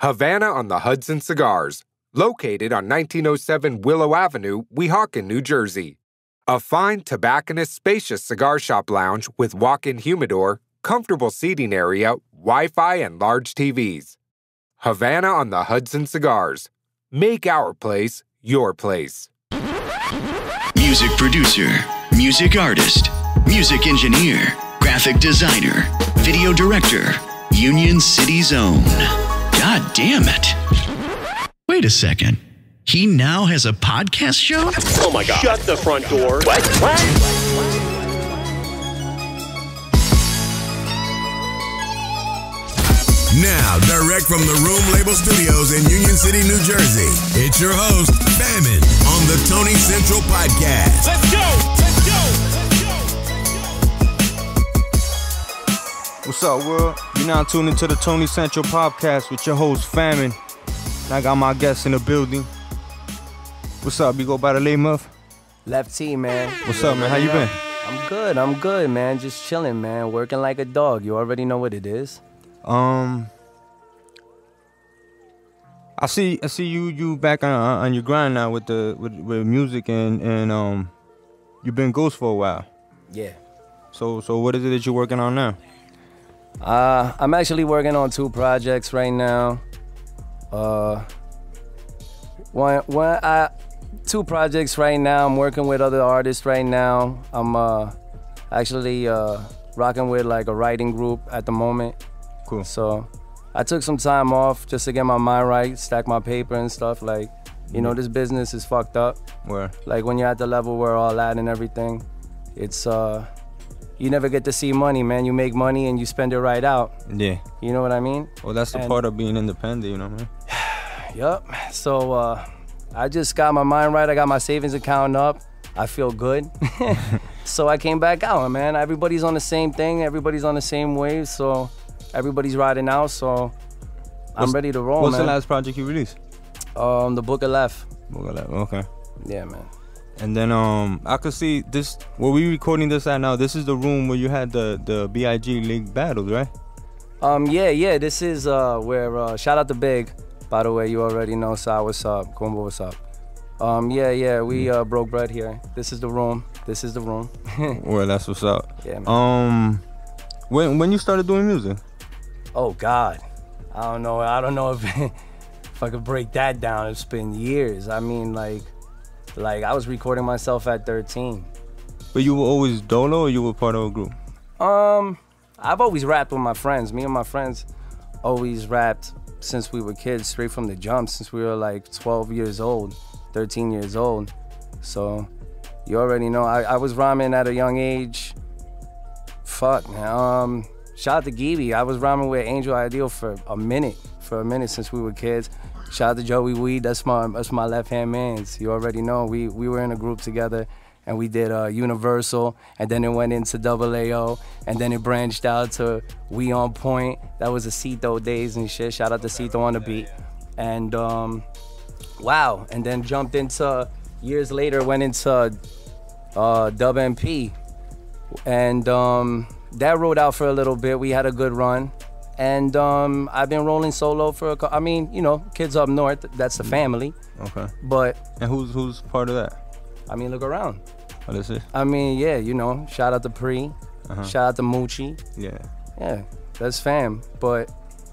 Havana on the Hudson Cigars, located on 1907 Willow Avenue, Weehawken, New Jersey. A fine, tobacconist, spacious cigar shop lounge with walk-in humidor, comfortable seating area, Wi-Fi, and large TVs. Havana on the Hudson Cigars. Make our place your place. Music producer, music artist, music engineer, graphic designer, video director, Union City's own. God damn it. Wait a second. He now has a podcast show? Oh my God. Shut the front door. What? Now, direct from the Room Label Studios in Union City, New Jersey, it's your host, Famine, on the Tony Central Podcast. Let's go! Let's go! What's up, world? You're now tuned into the Tony Central Podcast with your host, Famine. And I got my guests in the building. What's up? You go by the name of? Left T, man. What's up, man? How you been? I'm good, man. Just chilling, man. Working like a dog. You already know what it is. I see you back on your grind now with music and you've been ghost for a while. Yeah. So what is it that you're working on now? I'm actually working on 2 projects right now. 2 projects right now. I'm working with other artists right now. I'm actually rocking with like a writing group at the moment. Cool. So I took some time off just to get my mind right, stack my paper and stuff. Like, you know, this business is fucked up. Where? Like when you're at the level we're all at and everything, it's you never get to see money, man. You make money and you spend it right out. Yeah. You know what I mean? Well, that's the part of being independent, you know what I mean? Yup. So I just got my mind right. I got my savings account up. I feel good. So I came back out, man. Everybody's on the same thing. Everybody's on the same wave. So everybody's riding out. So I'm ready to roll, What's man. the last project you released? The Book of Left. Book of Left, okay. Yeah, man. And then I could see this, where we recording this at now, this is the room where you had the B.I.G. League battles, right? Yeah, this is where, shout out to Big, by the way, you already know, Sa, what's up, Kumba, what's up. We broke bread here. This is the room, Well, that's what's up. Yeah, man. When you started doing music? Oh, God, I don't know if, if I could break that down. It's been years. I mean, like I was recording myself at 13. But you were always dolo or you were part of a group? I've always rapped with my friends. Me and my friends always rapped since we were kids, straight from the jump, since we were like 12 years old, 13 years old. So you already know, I was rhyming at a young age. Fuck, man. Shout out to Geeby. I was rhyming with Angel Ideal for a minute since we were kids. Shout out to Joey Weed, that's my left-hand mans. You already know, we were in a group together and we did Universal, and then it went into AAO, and then it branched out to We On Point. That was the Cito days and shit. Shout out to Cito on the beat. And wow, and then jumped into, years later, went into Dub MP. And that rode out for a little bit. We had a good run. And I've been rolling solo for Kids Up North, that's the family. Okay. But and who's part of that? I mean, look around. Oh, this is? I mean, yeah, shout out to Pre, shout out to Moochie. Yeah, that's fam. But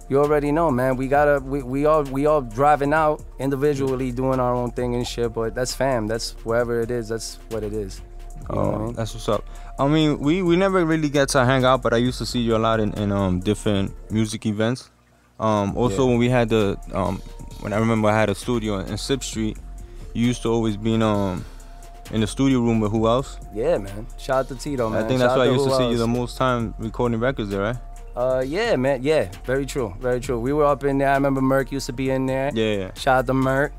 you already know, man, we all driving out individually, doing our own thing and shit, but that's fam. That's wherever it is, that's what it is. You know what I mean? That's what's up. I mean, we never really get to hang out, but I used to see you a lot in different music events. When we had when I remember I had a studio in Sip Street, you used to always be in the studio room with who else? Yeah, man. Shout out to Tito, man. I think that's why I used to see you the most time recording records there, right? Yeah, man. Yeah, very true. Very true. We were up in there. I remember Merc used to be in there. Yeah. Shout out to Merc.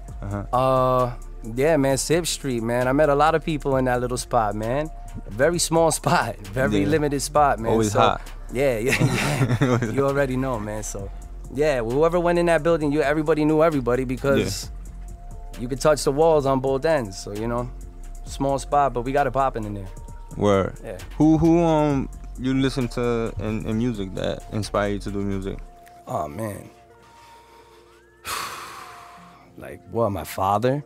Yeah, man, Sip Street, man. I met a lot of people in that little spot, man. A very small spot, very limited spot, man. Always hot. Yeah. You already know, man. So, yeah, whoever went in that building, everybody knew everybody because you could touch the walls on both ends. So, small spot, but we got it popping in there. Word. Yeah. Who you listen to in music that inspire you to do music? Oh, man. Like, what, my father?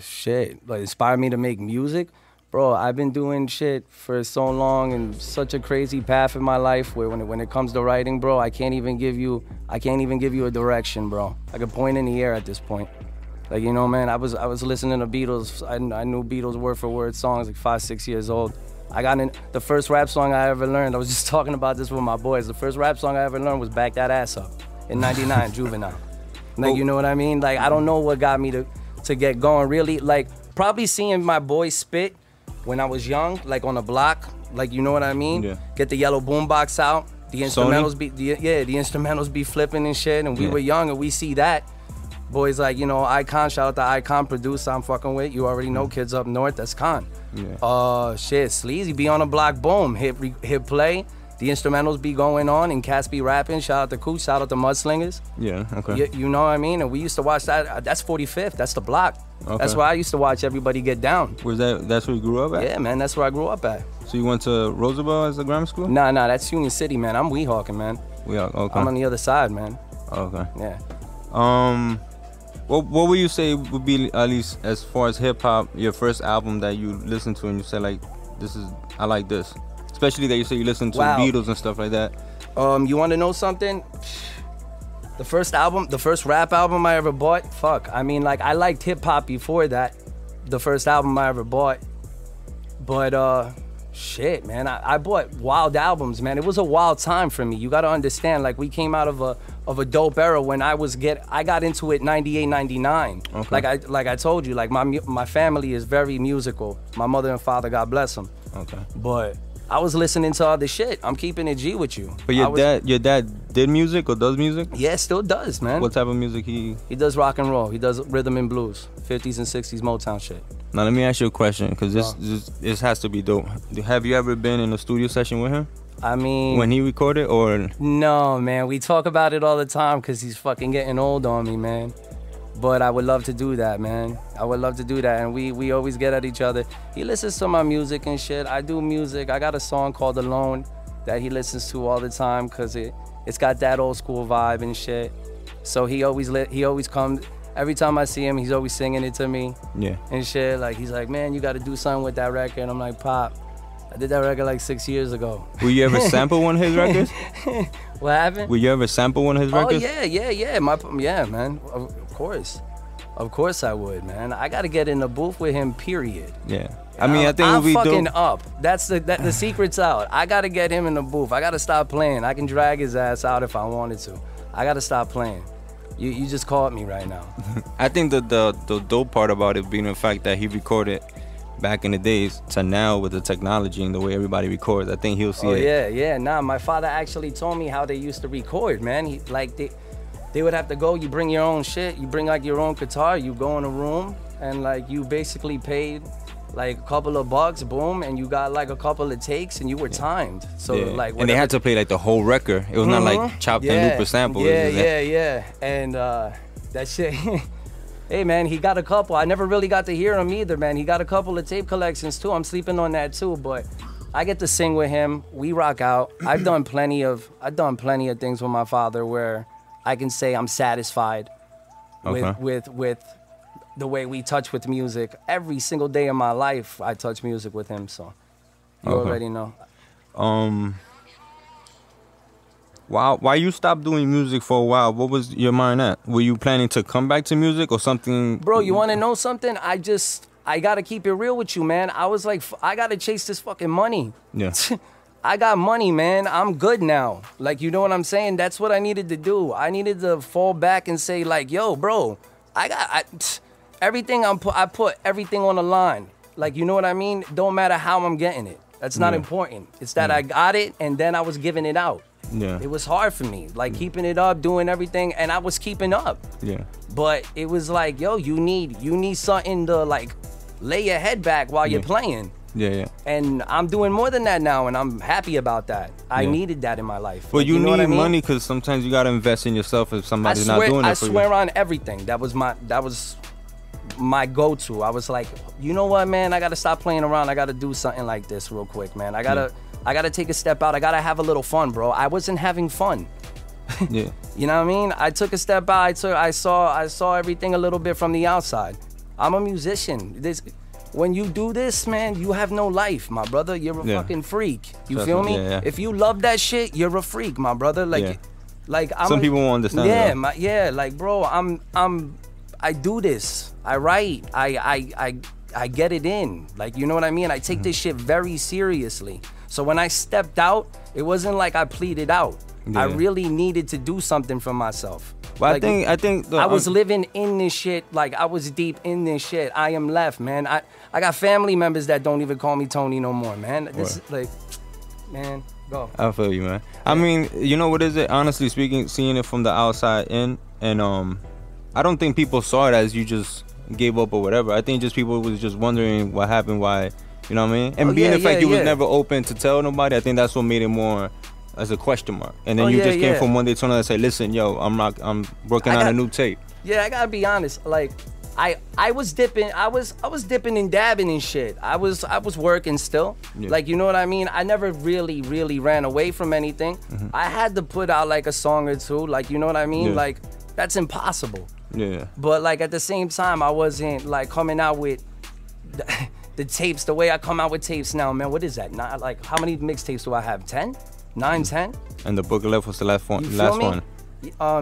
Shit. Like, inspired me to make music? Bro, I've been doing shit for so long and such a crazy path in my life where when it comes to writing, bro, I can't even give you a direction, bro. I could point in the air at this point. Like, you know, man, I was listening to Beatles. I knew Beatles word for word songs like 5, 6 years old. I got in the first rap song I ever learned. I was just talking about this with my boys. The first rap song I ever learned was Back That Ass Up in 99, Juvenile. Like, you know what I mean? Like, I don't know what got me to get going, really. Like, probably seeing my boys spit when I was young, like on the block, like, you know what I mean? Yeah. Get the yellow boombox out, the instrumentals the instrumentals be flipping and shit, and we were young and we see that. Boys like, you know, Icon, shout out to Icon, producer I'm fucking with. You already know Kids Up North, that's Con. Yeah. Shit, Sleazy be on the block, boom, hit play. The instrumentals be going on and cats be rapping. Shout out to Cooch, shout out to Mudslingers. Yeah, okay. You know what I mean? And we used to watch that. That's 45th, that's the block. Okay. That's where I used to watch everybody get down. That's where you grew up at? Yeah, man, that's where I grew up at. So you went to Roosevelt as a grammar school? Nah, that's Union City, man. I'm Weehawken, man. Weehawken, okay. I'm on the other side, man. Okay. Yeah. What would you say would be, at least as far as hip hop, your first album that you listened to and you said, like, I like this? Especially that you say you listen to the Beatles and stuff like that. You want to know something? The first rap album I ever bought, fuck. I mean, like, I liked hip hop before that. The first album I ever bought. But, shit, man, I bought wild albums, man. It was a wild time for me. You got to understand, like, we came out of a dope era when I got into it 98, 99. Okay. Like I told you, like, my family is very musical. My mother and father, God bless them. Okay. But I was listening to other shit. I'm keeping it G with you. But your dad did music or does music? Yeah, still does, man. What type of music he does? Rock and roll. He does rhythm and blues, 50s and 60s Motown shit. Now let me ask you a question, because this has to be dope. Have you ever been in a studio session with him? I mean, when he recorded, or no, man? We talk about it all the time because he's fucking getting old on me, man. But I would love to do that, man. I would love to do that, and we always get at each other. He listens to my music and shit. I do music. I got a song called Alone that he listens to all the time because it's got that old school vibe and shit. So he always comes. Every time I see him, he's always singing it to me. Yeah. And shit. Like, he's like, man, you got to do something with that record. And I'm like, Pop, I did that record like 6 years ago. Will you ever sample one of his records? What happened? Will you ever sample one of his records? Oh, yeah. Yeah, man. Of course I would, man. I got to get in the booth with him, period. Yeah. I mean, I think I'm we fucking up. That's the secret's out. I got to get him in the booth. I got to stop playing. I can drag his ass out if I wanted to. I got to stop playing. You just caught me right now. I think the dope part about it being the fact that he recorded back in the days to now with the technology and the way everybody records. I think he'll see it. Oh, yeah. Nah, my father actually told me how they used to record, man. They would have to go, you bring your own shit, you bring like your own guitar, you go in a room and like you basically paid like a couple of bucks, boom, and you got like a couple of takes and you were timed. So like and they had to play like the whole record. It was not like chopped and loop or sample. Yeah. And that shit, hey man, he got a couple. I never really got to hear him either, man. He got a couple of tape collections too. I'm sleeping on that too, but I get to sing with him. We rock out. I've done plenty of things with my father where I can say I'm satisfied with the way we touch with music. Every single day of my life, I touch music with him, so you already know. Why you stopped doing music for a while? What was your mind at? Were you planning to come back to music or something? Bro, you want to know something? I got to keep it real with you, man. I was like, I got to chase this fucking money. Yeah. I got money, man. I'm good now. Like, you know what I'm saying? That's what I needed to do. I needed to fall back and say, like, yo, bro, everything I put everything on the line. Like, you know what I mean? Don't matter how I'm getting it. That's not important. It's that I got it and then I was giving it out. Yeah. It was hard for me, like keeping it up, doing everything, and I was keeping up. Yeah. But it was like, yo, you need something to like lay your head back while you're playing. Yeah. And I'm doing more than that now, and I'm happy about that. I neted that in my life. Well, like, you know need I mean? money because sometimes you gotta invest in yourself if somebody's not doing it for you. I swear on everything. That was my go-to. I was like, you know what, man? I gotta stop playing around. I gotta do something like this real quick, man. I gotta take a step out. I gotta have a little fun, bro. I wasn't having fun. Yeah. You know what I mean? I took a step out. I saw everything a little bit from the outside. I'm a musician. When you do this, man, you have no life, my brother. You're a fucking freak. You feel me? Yeah. If you love that shit, you're a freak, my brother. Like some people won't understand. Yeah, like bro, I do this. I write. I get it in. Like, you know what I mean? I take this shit very seriously. So when I stepped out, it wasn't like I pleaded out. Yeah. I really needed to do something for myself. But like, I think I was living in this shit. Like, I was deep in this shit. I am left, man. I got family members that don't even call me Tony no more, man. This is like, man, go. I feel you, man. I mean, you know what is it? Honestly speaking, seeing it from the outside in, and I don't think people saw it as you just gave up or whatever. I think just people was just wondering what happened, why, you know what I mean? And being the fact you was never open to tell nobody, I think that's what made it more as a question mark. And then you just came from one day to another and say, listen, yo, I'm working on a new tape. Yeah, I gotta be honest. Like, I was dipping, I was dipping and dabbing and shit. I was working still. Yeah. Like, you know what I mean? I never really ran away from anything. I had to put out like a song or two. Like, you know what I mean? Like, that's impossible. Yeah. But like at the same time, I wasn't like coming out with the tapes the way I come out with tapes now, man. What is that? Not like, how many mixtapes do I have? 10? 9, 10? And the Book of Love was the last one.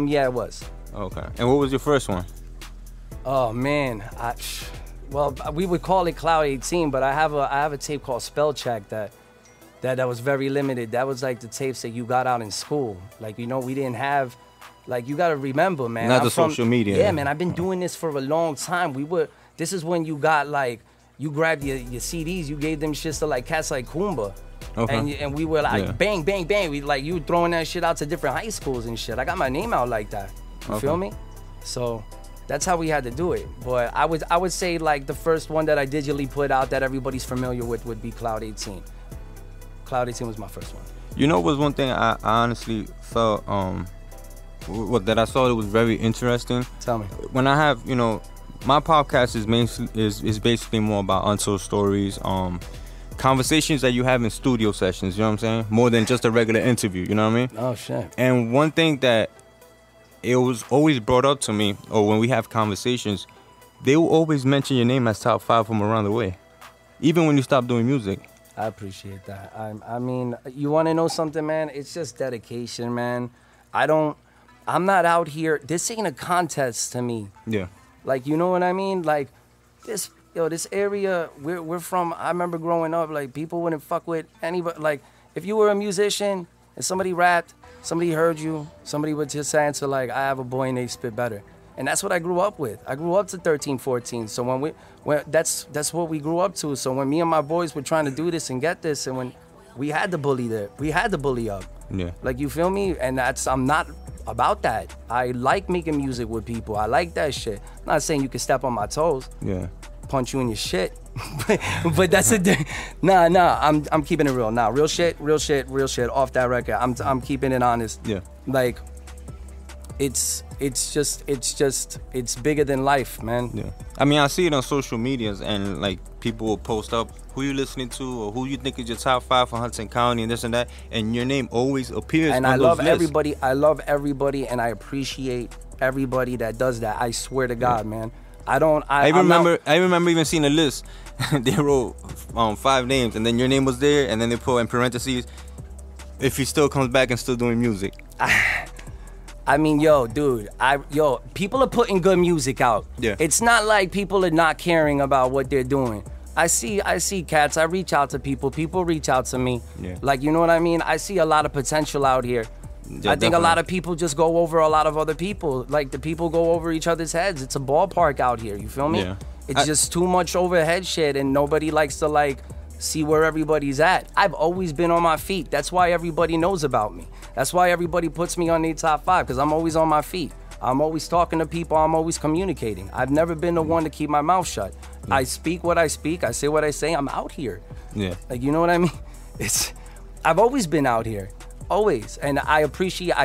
Yeah, it was. Okay. And what was your first one? Oh man, well, we would call it Cloud 18, but I have a tape called Spell Check that was very limited. That was like the tapes that you got out in school. Like, you know, we didn't have, like, you gotta remember, man. Not the social media. Yeah, man, I've been doing this for a long time. This is when you got like, you grabbed your CDs, you gave them shits to like cats like Kumba. Okay. And we were like, bang, bang, bang. We like, you throwing that shit out to different high schools and shit. I got my name out like that. You feel me? So that's how we had to do it. But I would say like the first one that I digitally put out that everybody's familiar with would be Cloud 18. Cloud 18 was my first one. You know, was one thing I honestly felt that I saw that was very interesting. Tell me. When I have, you know, my podcast is basically more about untold stories, conversations that you have in studio sessions, you know what I'm saying? More than just a regular interview, you know what I mean? Oh, shit. And one thing that it was always brought up to me, or when we have conversations, they will always mention your name as top 5 from around the way, even when you stop doing music. I appreciate that. I mean, you want to know something, man? It's just dedication, man. I'm not out here. This ain't a contest to me. Yeah. Like, you know what I mean? Like, this area we're from, I remember growing up, like, people wouldn't fuck with anybody. Like, if you were a musician and somebody rapped, somebody heard you, somebody would just answer, like, I have a boy and they spit better. And that's what I grew up with. I grew up to 13, 14. So when that's what we grew up to. So when me and my boys were trying to do this and get this, and when we had to bully up. Yeah. Like, you feel me? And I'm not about that. I like making music with people. I like that shit. I'm not saying you can step on my toes. Yeah. Punch you in your shit. But that's nah, I'm keeping it real. Nah, real shit off that record. I'm keeping it honest. Yeah. Like, it's bigger than life, man. Yeah. I mean, I see it on social medias, and like people will post up who you listening to or who you think is your top 5 for Hudson County and this and that, and your name always appears and on those lists. I love everybody, and I appreciate everybody that does that. I swear to God, man. I remember even seeing a list. They wrote 5 names, and then your name was there, and then they put in parentheses, if he still comes back and still doing music. I mean, dude, people are putting good music out. Yeah. It's not like people are not caring about what they're doing. I see cats. I reach out to people. People reach out to me. Yeah. Like, you know what I mean? I see a lot of potential out here. Yeah, I think a lot of people just go over a lot of other people. Like, the people go over each other's heads. It's a ballpark out here. You feel me? Yeah. It's just too much overhead shit, and nobody likes to, like, see where everybody's at. I've always been on my feet. That's why everybody knows about me. That's why everybody puts me on their top 5, because I'm always on my feet. I'm always talking to people. I'm always communicating. I've never been the one to keep my mouth shut. Yeah. I speak what I speak. I say what I say. I'm out here. Yeah. Like, you know what I mean? I've always been out here. Always. And I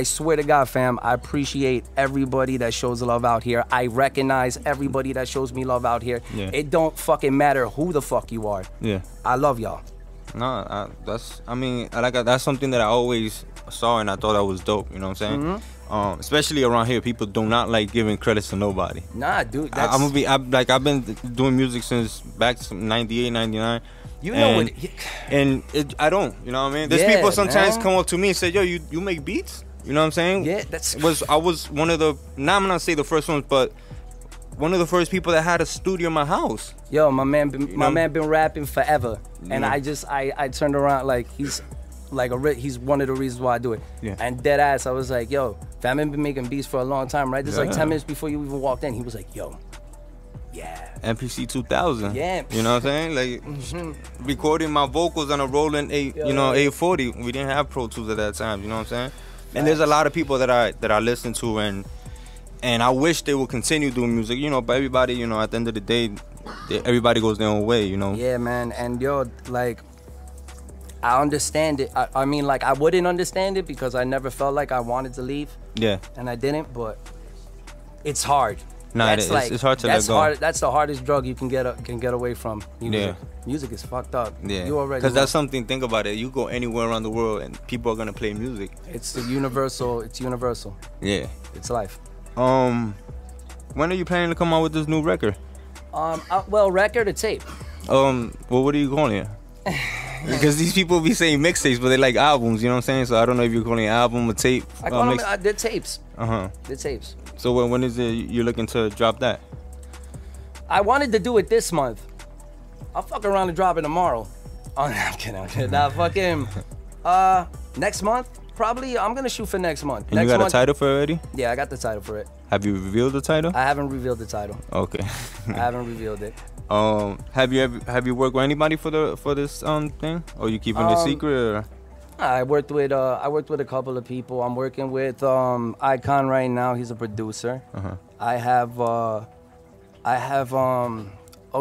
swear to God, fam, I appreciate everybody that shows love out here. I recognize everybody that shows me love out here. Yeah. It don't fucking matter who the fuck you are. Yeah. I love y'all. No, that's something that I always saw and I thought that was dope. You know what I'm saying? Especially around here, people do not like giving credits to nobody. Nah, dude. That's, I've been doing music since back to 98, 99. You know what? And I don't. You know what I mean? There's people sometimes come up to me and say, "Yo, you make beats?" You know what I'm saying? Yeah, I was one of the. Now I'm not say the first ones, but one of the first people that had a studio in my house. Yo, my man been rapping forever, and I turned around like he's one of the reasons why I do it. Yeah. And dead ass, I was like, yo, Famine been making beats for a long time, right? This is like 10 minutes before you even walked in. He was like, yo, yeah. MPC 2000. Yeah. You know what I'm saying? Like recording my vocals on a Roland 840. We didn't have Pro Tools at that time. You know what I'm saying? And there's a lot of people that I listen to and I wish they would continue doing music. You know, but everybody, you know, at the end of the day, everybody goes their own way. You know. Yeah, man. And yo, like, I understand it. I mean, like, I wouldn't understand it because I never felt like I wanted to leave. Yeah. And I didn't, but it's hard. Nah, it's hard to let go. That's the hardest drug you can get away from. Music. Yeah. Music is fucked up. Yeah. You already. Because that's something. Think about it. You go anywhere around the world and people are gonna play music. It's universal. It's universal. Yeah. It's life. When are you planning to come out with this new record? Well, record or tape. Well, what are you calling it? Because these people be saying mixtapes, but they like albums. You know what I'm saying? So I don't know if you're calling it album or tape. I did tapes. Did tapes. So when is it you're looking to drop that? I wanted to do it this month. I'll fuck around and drop it tomorrow. Oh, I'm kidding. Nah, fucking next month probably. I'm gonna shoot for next month. And you got a title for it already? Yeah, I got the title for it. Have you revealed the title? I haven't revealed the title. Okay. I haven't revealed it. Have you worked with anybody for this thing, or you keeping it secret? Or? I worked with a couple of people. I'm working with Icon right now. He's a producer. I have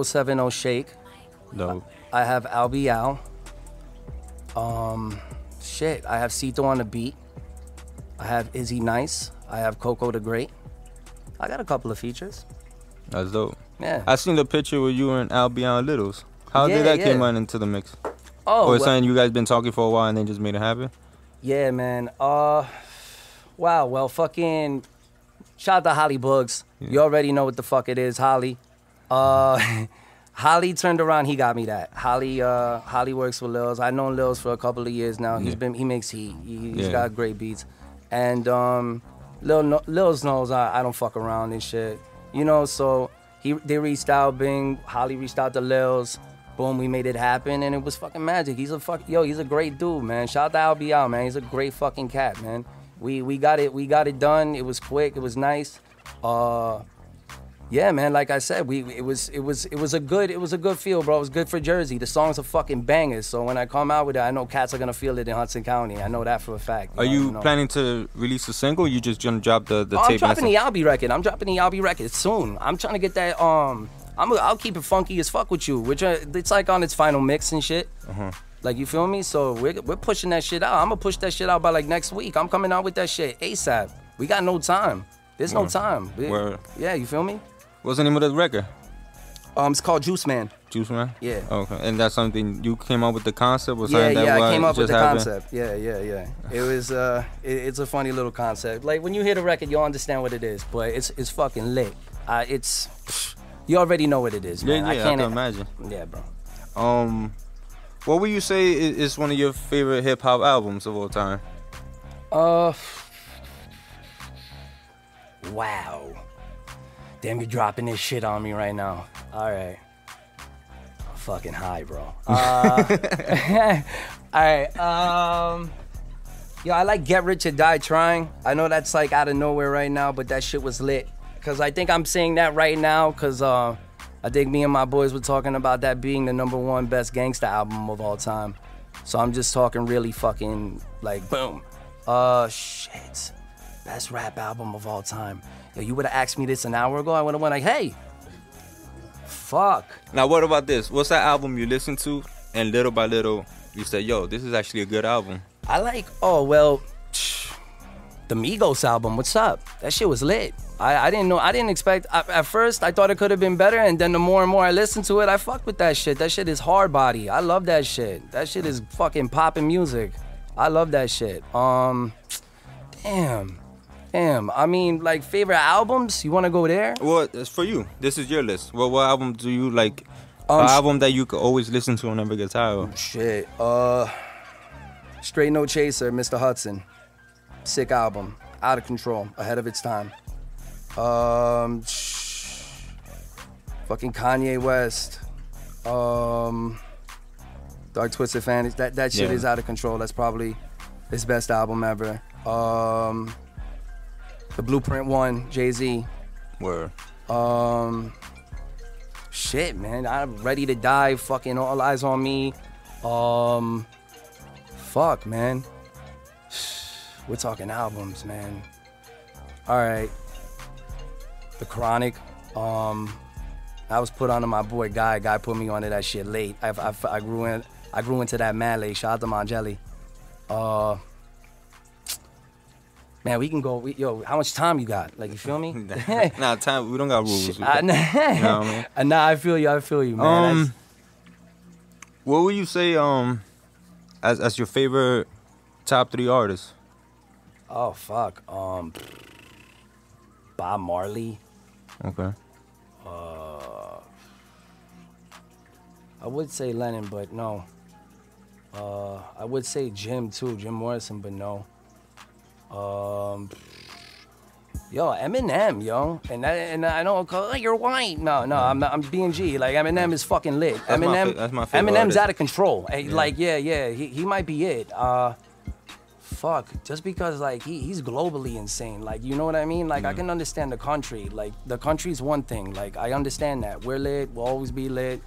070 Shake. No. I have Albie Al. I have Cito on the beat. I have Izzy Nice. I have Coco the Great. I got a couple of features. That's dope. Yeah. I seen the picture with you and Albion Littles. How did that came on into the mix? Oh, or it's something you guys been talking for a while and then just made it happen? Yeah, man. Wow. Well, fucking shout out to Holly Bugs. Yeah. You already know what the fuck it is, Holly. Holly turned around. He got me that. Holly works for Lils. I've known Lils for a couple of years now. He makes heat. He's got great beats. And Lils knows I don't fuck around and shit. You know, so they reached out. Bing. Holly reached out to Lils. Boom, we made it happen, and it was fucking magic. He's a great dude, man. Shout out to Albie, man. He's a great fucking cat, man. We got it done. It was quick. It was nice. Yeah, man. Like I said, it was a good feel, bro. It was good for Jersey. The songs are fucking bangers. So when I come out with it, I know cats are gonna feel it in Hudson County. I know that for a fact. Are you planning to release a single? Or you just gonna drop the tape? I'm dropping the Albie record. I'm dropping the Albie record soon. I'm trying to get that. I'll keep it funky as fuck with you. Which it's like on its final mix and shit. Like, you feel me? So we're pushing that shit out. I'm gonna push that shit out by like next week. I'm coming out with that shit ASAP. We got no time. There's no time. Yeah, you feel me? What's the name of the record? It's called Juice Man. Juice Man? Yeah. Okay. And that's something you came up with the concept or something I came up with the concept. Yeah. It was it's a funny little concept. Like, when you hear the record, you'll understand what it is. But it's fucking lit. You already know what it is, man. I can imagine. Yeah, bro. What would you say is one of your favorite hip hop albums of all time? Wow. Damn, you're dropping this shit on me right now. All right. I'm fucking high, bro. All right. Yo, I like Get Rich or Die Trying. I know that's like out of nowhere right now, but that shit was lit. Cause I think I'm saying that right now, cause I think me and my boys were talking about that being the #1 best gangsta album of all time. So I'm just talking really fucking like boom. Shit. Best rap album of all time. Yo, you would have asked me this an hour ago, I would have went like, hey, fuck. Now what about this? What's that album you listen to and little by little you say, yo, this is actually a good album? I like, the Migos album, what's up? That shit was lit. I didn't expect, at first I thought it could have been better, and then the more and more I listened to it, I fucked with that shit. That shit is hard body. I love that shit. That shit is fucking popping music. I love that shit. Damn. I mean, like, favorite albums? You want to go there? Well, it's for you. This is your list. What album do you like? An album that you could always listen to and never get tired of? Shit. Straight No Chaser, Mr. Hudson. Sick album. Out of control. Ahead of its time. Fucking Kanye West. Dark Twisted Fantasy. That shit is out of control. That's probably his best album ever. The Blueprint One, Jay-Z. Word. Shit, man. I'm Ready to Die. Fucking All Eyes on Me. Fuck, man. We're talking albums, man. All right. The Chronic. I was put onto my boy Guy. Guy put me onto that shit late. I grew into that mad late. Shout out to Mangelli. Man, we can go. Yo, how much time you got? Like, you feel me? Nah, time. We don't got rules. You know what I mean? Nah, I feel you, man. What would you say as your favorite top 3 artists? Oh fuck. Bob Marley. Okay. I would say Lennon, but no. I would say Jim too, Jim Morrison, but no. Yo, Eminem, yo, and I don't call you're white. No, I'm B&G. Like, Eminem is fucking lit. That's my favorite Eminem's artist. out of control. Like, he might be it. Fuck, just because like he's globally insane. Like, you know what I mean? Like, I can understand the country. Like, the country's one thing. Like, I understand that we're lit. We'll always be lit.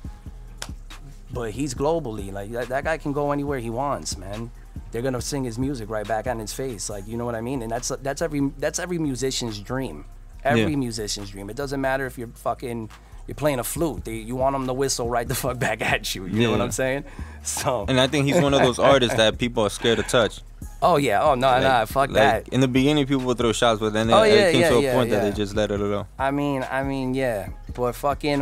But he's globally like that guy can go anywhere he wants, man. They're gonna sing his music right back on his face, like, you know what I mean? And that's every musician's dream. Every musician's dream. It doesn't matter if you're playing a flute. You want them to whistle right the fuck back at you. You know what I'm saying? So. And I think he's one of those artists that people are scared to touch. Oh yeah. Oh no, fuck that. In the beginning, people would throw shots, but then it came to a point that they just let it go. I mean, yeah. But fucking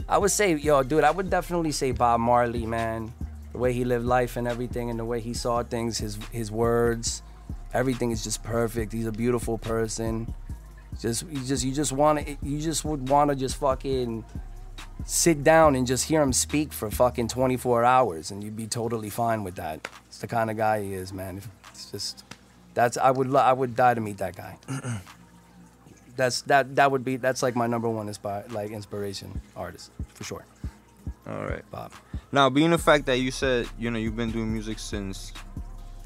I would say, dude, I would definitely say Bob Marley, man. The way he lived life and everything, and the way he saw things, his words, everything is just perfect. He's a beautiful person. You just would want to just fucking sit down and just hear him speak for fucking 24 hours, and you'd be totally fine with that. It's the kind of guy he is, man. It's just I would die to meet that guy. That's like my number one inspiration artist for sure. All right, Bob. Now, being the fact that you said, you've been doing music since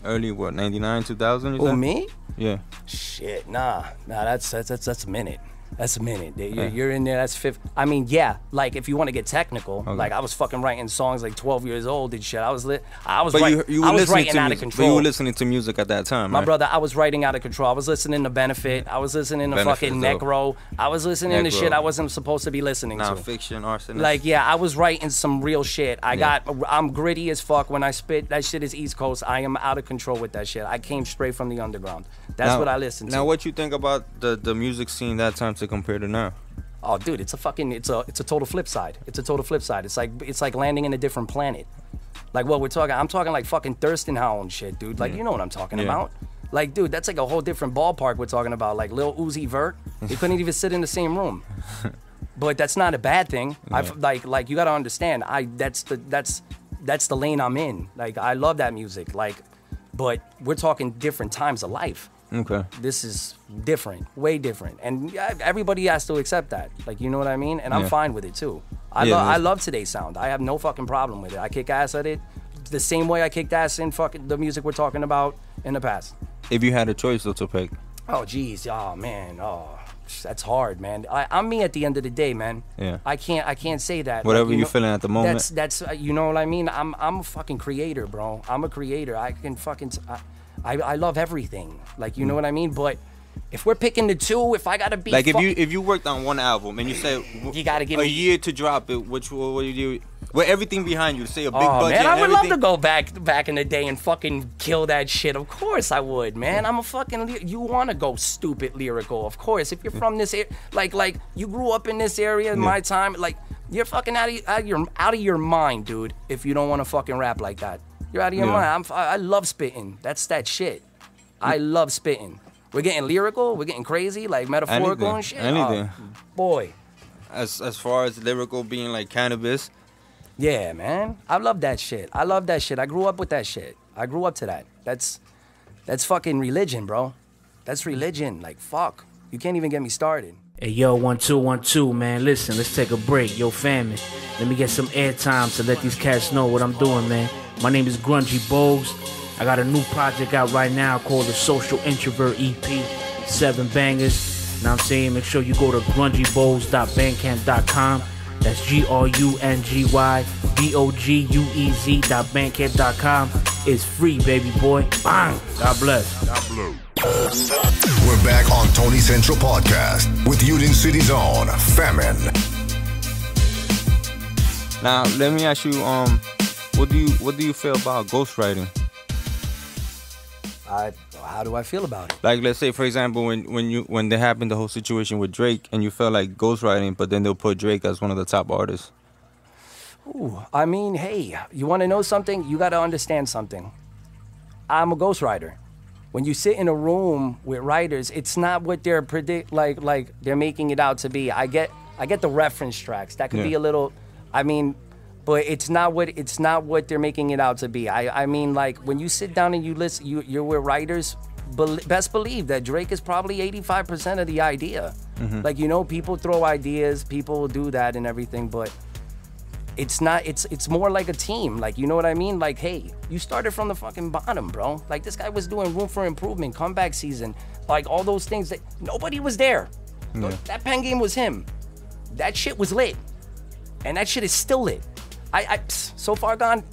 early, 99, 2000? Oh, me? Yeah. Shit, nah, that's a minute. That's a minute. You're in there, that's fifth. I mean, yeah, like, if you want to get technical, like, I was fucking writing songs like 12 years old and shit. I was writing out of control. But you were listening to music at that time, My right? brother, I was writing out of control. I was listening to Benefit. I was listening to fucking Necro. I was listening to shit I wasn't supposed to be listening to. Non-fiction, arsonist. Like, yeah, I was writing some real shit. I'm gritty as fuck when I spit. That shit is East Coast. I am out of control with that shit. I came straight from the underground. That's what I listened to. Now, what you think about the music scene that time to compare to now? Oh, dude, it's a total flip side. It's a total flip side. It's like landing in a different planet. Like, what we're talking, I'm talking like fucking Thurston Howell and shit, dude. Like, you know what I'm talking about. Like, dude, that's like a whole different ballpark we're talking about. Like, Lil Uzi Vert, they couldn't even sit in the same room. But that's not a bad thing. Like you gotta understand, that's the lane I'm in. Like, I love that music. Like, but we're talking different times of life. Okay. This is different, way different, and everybody has to accept that. Like, you know what I mean? And I'm fine with it too. I love today's sound. I have no fucking problem with it. I kick ass at it the same way I kicked ass in fucking the music we're talking about in the past. If you had a choice, though, to pick. Oh, geez. Oh, man. Oh, that's hard, man. I'm me at the end of the day, man. Yeah. I can't say that. Whatever you're feeling at the moment. That's you know what I mean? I'm a fucking creator, bro. I'm a creator. I can fucking I love everything. Like, you know what I mean? But if we're picking the two, if I gotta be like, if you worked on one album and you said you gotta give a me year to drop it, what you do? With everything behind you, say a big budget. Man, I would everything. love to go back in the day and fucking kill that shit. Of course I would, man. I'm a fucking. You want to go stupid lyrical, of course. If you're from this area, like you grew up in this area in my time, like, you're fucking out of your mind, dude. If you don't want to fucking rap like that, You're out of your mind. I love spitting. That's that shit. I love spitting. We're getting lyrical. We're getting crazy, like metaphorical and shit. Anything. Oh, boy. As far as lyrical being like cannabis. Yeah, man. I love that shit. I love that shit. I grew up with that shit. I grew up to that. That's fucking religion, bro. That's religion. Like, fuck. You can't even get me started. Hey, yo, 1 2 1 2, man. Listen, let's take a break. Yo, family, let me get some airtime to let these cats know what I'm doing, man. My name is Grungy Bogues. I got a new project out right now called the Social Introvert EP. 7 bangers. Know what I'm saying? Make sure you go to grungybogues.bandcamp.com. That's GRUNGYBOGUEZ.bandcamp.com. It's free, baby boy. Bang! God bless. We're back on Tony Central Podcast with Union City's own Famine. Now, let me ask you, what do you feel about ghostwriting? How do I feel about it? Like, let's say, for example, when there happened the whole situation with Drake, and you felt like ghostwriting, but then they'll put Drake as one of the top artists. Ooh, I mean, hey, you want to know something? You got to understand something. I'm a ghostwriter. When you sit in a room with writers, it's not what they're like they're making it out to be. I get the reference tracks. That could be a little, I mean, but it's not what they're making it out to be. I mean, like, when you sit down and you listen, you're with writers, best believe that Drake is probably 85% of the idea. Mm-hmm. Like, you know, people throw ideas, people do that and everything, but it's not, it's more like a team. Like, you know what I mean? Like, hey, you started from the fucking bottom, bro. Like, this guy was doing Room for Improvement, Comeback Season, like all those things that nobody was there. Yeah. That pen game was him. That shit was lit. And that shit is still lit. So Far Gone,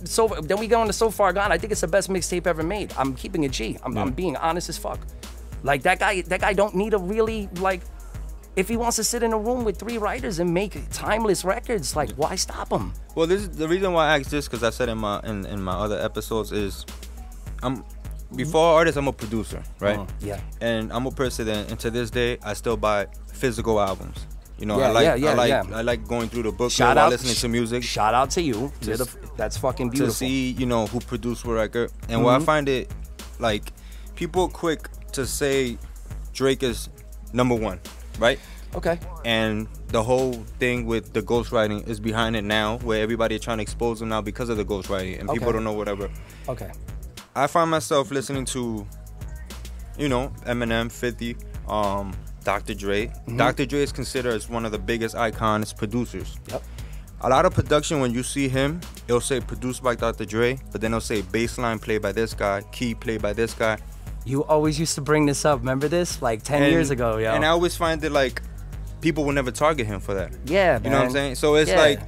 then we go into So Far Gone. I think it's the best mixtape ever made. I'm keeping it G. I'm being honest as fuck. Like, that guy don't need a really, like, if he wants to sit in a room with 3 writers and make timeless records, like, why stop him? Well, this is the reason why I asked this, because I said in my other episodes is, before artist, I'm a producer, right? Yeah. And I'm a person that, and to this day, I still buy physical albums. You know, I like going through the booklet while listening to music. Shout out to you. That's fucking beautiful. To see, you know, who produced what record. And what I find it, like, people quick to say Drake is #1, right? Okay. And the whole thing with the ghostwriting is behind it now, where everybody is trying to expose him now because of the ghostwriting, and people don't know whatever. Okay. I find myself listening to, you know, Eminem, 50, Dr. Dre. Mm-hmm. Dr. Dre is considered as one of the biggest icons, producers. Yep. A lot of production, when you see him, it'll say produced by Dr. Dre, but then it'll say bassline played by this guy, key played by this guy. You always used to bring this up. Remember this? Like 10 years ago, yo. And I always find that, like, people will never target him for that. Yeah, man. You know what I'm saying? So it's like,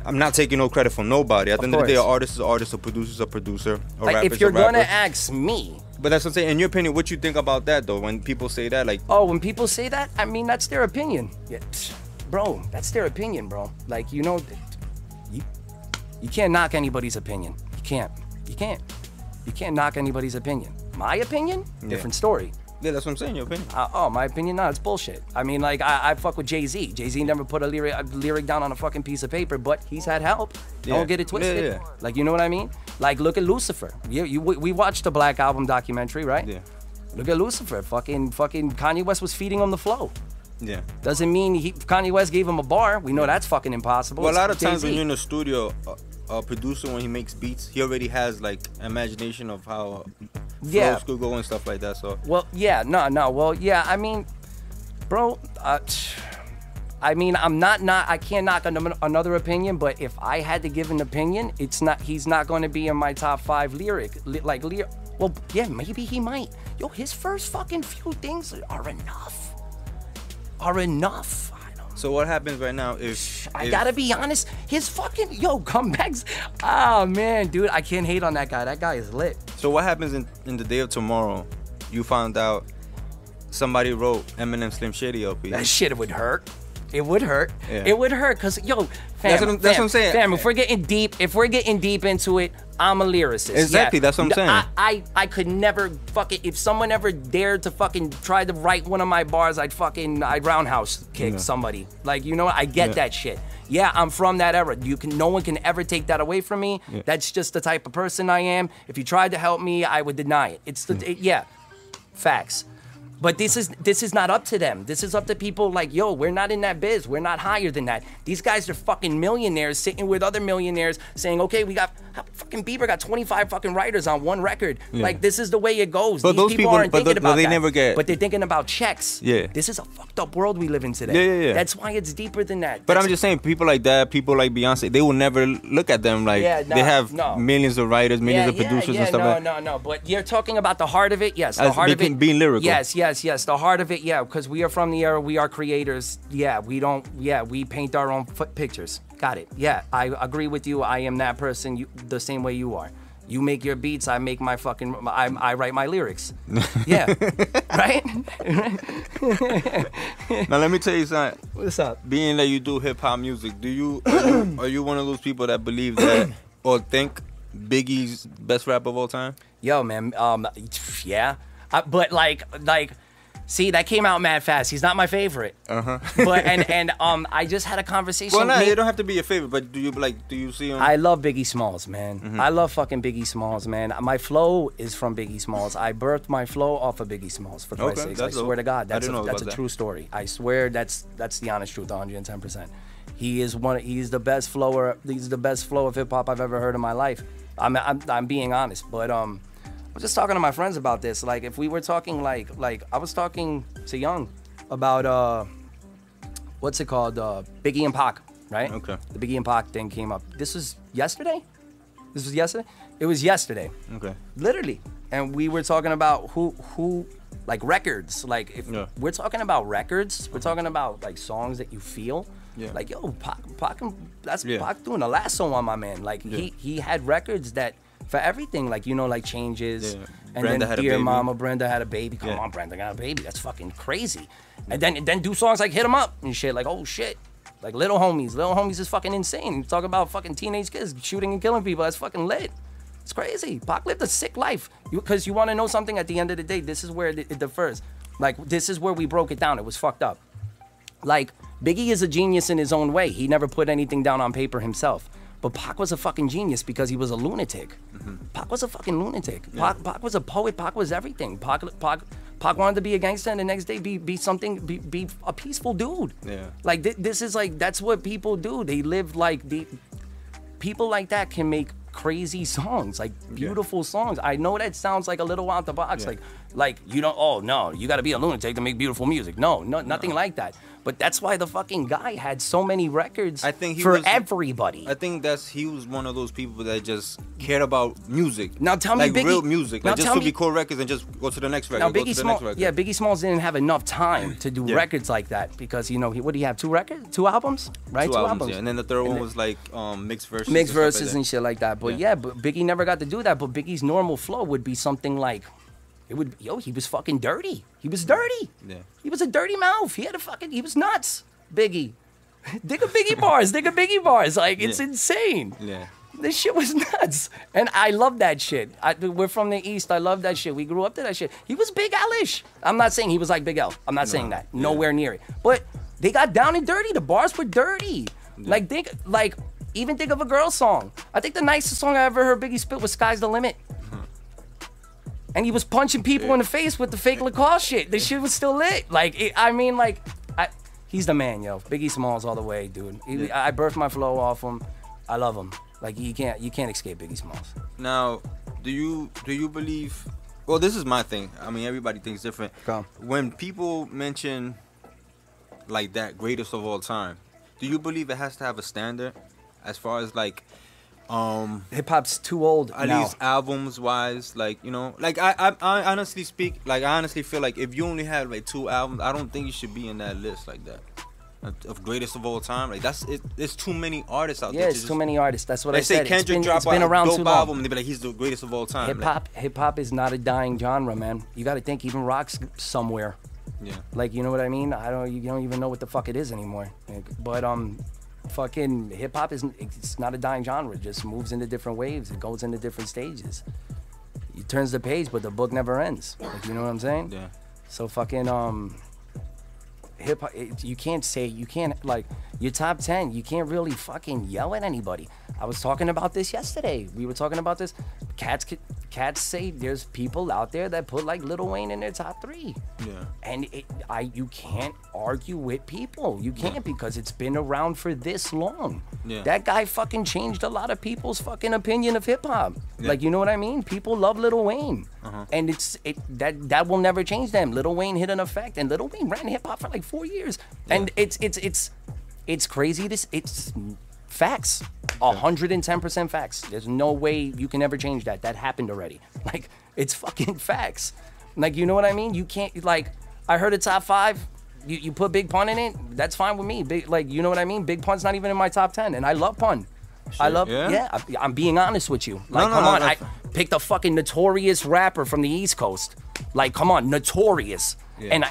I'm not taking no credit from nobody. At the end of the day, an artist is an artist, a producer is a producer, a like, rapper if you're is a rapper. gonna ask me. But that's what I'm saying. In your opinion, what you think about that, though, when people say that? Like, oh, when people say that, I mean, that's their opinion. Yeah, bro, that's their opinion, bro. Like, you know, you can't knock anybody's opinion. You can't. You can't knock anybody's opinion. My opinion? Different story. Yeah, that's what I'm saying, your opinion. My opinion? No, it's bullshit. I mean, like, I fuck with Jay-Z. Jay-Z never put a lyric down on a fucking piece of paper, but he's had help. Don't get it twisted. Yeah. Like, you know what I mean? Like, look at Lucifer. We watched the Black Album documentary, right? Yeah. Look at Lucifer. Fucking Kanye West was feeding him the flow. Yeah. Doesn't mean Kanye West gave him a bar. We know that's fucking impossible. Well, a lot of times when you're in the studio, a producer, when he makes beats, he already has, like, imagination of how flows could go and stuff like that. So. Well, yeah, no. Well, yeah, I mean, bro, I mean, I can't knock another opinion, but if I had to give an opinion, he's not going to be in my top 5 lyric. Well, yeah, maybe he might. Yo, his first fucking few things are enough. So what happens right now if I gotta be honest, his fucking comebacks. Oh man, dude, I can't hate on that guy. That guy is lit. So what happens in the day of tomorrow? You found out somebody wrote Eminem Slim Shady LP. That shit would hurt. It would hurt. Yeah. It would hurt because yo, fam, That's what I'm saying. Fam, if we're getting deep into it, I'm a lyricist. Exactly, Yeah. that's what I'm saying. I could never fucking, if someone ever dared to fucking try to write one of my bars, I'd roundhouse kick somebody. Like, you know what? I get that shit. Yeah, I'm from that era. No one can ever take that away from me. Yeah. That's just the type of person I am. If you tried to help me, I would deny it. It's facts. But this is not up to them. This is up to people like, yo, we're not in that biz. We're not higher than that. These guys are fucking millionaires sitting with other millionaires saying, okay, fucking Bieber got 25 fucking writers on one record. Yeah. Like, this is the way it goes. But These those people- aren't but thinking th- about but they that. never get- But they're thinking about checks. Yeah. This is a fucked up world we live in today. Yeah. That's why it's deeper than that. But That's- I'm just saying, people like that, people like Beyonce, they will never look at them like they have millions of writers, millions of producers and stuff. No. But you're talking about the heart of it. Yes, the As heart of it. being lyrical. Yes. The heart of it. Yeah, because we are from the era. We are creators. Yeah, we don't. Yeah, we paint our own pictures. Got it. Yeah, I agree with you. I am that person. The same way you are. You make your beats. I make my fucking. I write my lyrics. Yeah. Right. Now let me tell you something. What's up? Being that you do hip hop music, are you one of those people that believe that or think Biggie's best rapper of all time? Yo, man. Yeah. But like. See, that came out mad fast. He's not my favorite. But and I just had a conversation. Well, no, you don't have to be your favorite, but do you see him? I love Biggie Smalls, man. I love fucking Biggie Smalls, man. My flow is from Biggie Smalls. I birthed my flow off of Biggie Smalls, for Christ's sakes. I swear to God, that's a true story. I swear that's the honest truth, 110%. He's the best flower. He's the best flow of hip hop I've ever heard in my life. I'm being honest, but I was just talking to my friends about this. Like, if we were talking like I was talking to Young about what's it called, Biggie and Pac, right? Okay. The Biggie and Pac thing came up. This was yesterday. It was yesterday. Okay. Literally, and we were talking about who like records. Like, if we're talking about records, we're talking about like songs that you feel. Yeah. Like, yo, Pac Pac doing a lasso on my man. Like, he had records that. For everything, like, you know, like Changes, and Brenda then Dear Mama, Brenda had a baby. Come on, Brenda got a baby. That's fucking crazy. And then do songs like Hit 'Em Up and shit. Like, oh shit, like Little Homies is fucking insane. You talk about fucking teenage kids shooting and killing people. That's fucking lit. It's crazy. Pac lived a sick life. Because you want to know something? At the end of the day, this is where it differs. Like, this is where we broke it down. It was fucked up. Like, Biggie is a genius in his own way. He never put anything down on paper himself. But Pac was a fucking genius because he was a lunatic. Pac was a fucking lunatic. Pac was a poet. Pac was everything. Pac wanted to be a gangster and the next day be a peaceful dude. Yeah. Like, this is like, that's what people do. They live like, people like that can make crazy songs, like beautiful songs. I know that sounds like a little out the box, like you don't. Oh no, you got to be a lunatic to make beautiful music. No, nothing like that. But that's why the fucking guy had so many records. I think everybody. I think he was one of those people that just cared about music. Now tell me, like Biggie, real music, like just to be cool records and just go to the next record. Now Biggie Smalls didn't have enough time to do records like that because, you know, what did he have? 2 albums, right? Two albums. Yeah. And then the third one was like mixed verses. Mixed verses and shit like that. But but Biggie never got to do that. But Biggie's normal flow would be something like, he was fucking dirty. He was dirty. Yeah. He was a dirty mouth. He was nuts. Biggie. Dig a Biggie bars. Like, it's insane. Yeah. This shit was nuts. And I love that shit. We're from the East. I love that shit. We grew up to that shit. He was Big L-ish. I'm not saying he was like Big L. I'm not saying that. Nowhere near it. But they got down and dirty. The bars were dirty. Yeah. Even think of a girl song. I think the nicest song I ever heard Biggie spit was Sky's the Limit. And he was punching people in the face with the fake Lacoste shit. The shit was still lit. He's the man, yo. Biggie Smalls all the way, dude. I birthed my flow off him. I love him. Like, you can't escape Biggie Smalls. Now, do you believe? Well, this is my thing. I mean, everybody thinks different. Come. When people mention like that greatest of all time, do you believe it has to have a standard as far as like? Hip hop's too old at now. least albums wise, like, you know, like I honestly feel like if you only have like 2 albums, I don't think you should be in that list like that of greatest of all time. Like, that's it. There's too many artists out there. Yeah, it's too many artists. That's what I said. They say Kendrick drop been around a too dope long. album and they be like, he's the greatest of all time. Hip hop is not a dying genre, man. You got to think even rock's somewhere. Yeah. Like, you know what I mean? You don't even know what the fuck it is anymore. Like, but fucking hip hop it's not a dying genre. It just moves into different waves. It goes into different stages. It turns the page, but the book never ends. Like, you know what I'm saying? Yeah. So fucking hip hop, you can't like your top 10. You can't really fucking yell at anybody. I was talking about this yesterday. We were talking about this. Cats say there's people out there that put like Lil Wayne in their top 3. Yeah. And you can't argue with people. You can't because it's been around for this long. Yeah. That guy fucking changed a lot of people's fucking opinion of hip hop. Yeah. Like, you know what I mean? People love Lil Wayne. And that will never change them. Lil Wayne hit an effect, and Lil Wayne ran hip hop for like 4 years. Yeah. And it's crazy. It's facts. 110% facts. There's no way you can ever change that. That happened already. Like, it's fucking facts. Like, you know what I mean? You can't, like, I heard a top 5. You put Big Pun in it, that's fine with me. Like, you know what I mean? Big Pun's not even in my top 10, and I love Pun. Sure. I'm being honest with you. Like, come on, I picked a fucking notorious rapper from the East Coast. Like, come on, notorious. Yeah. And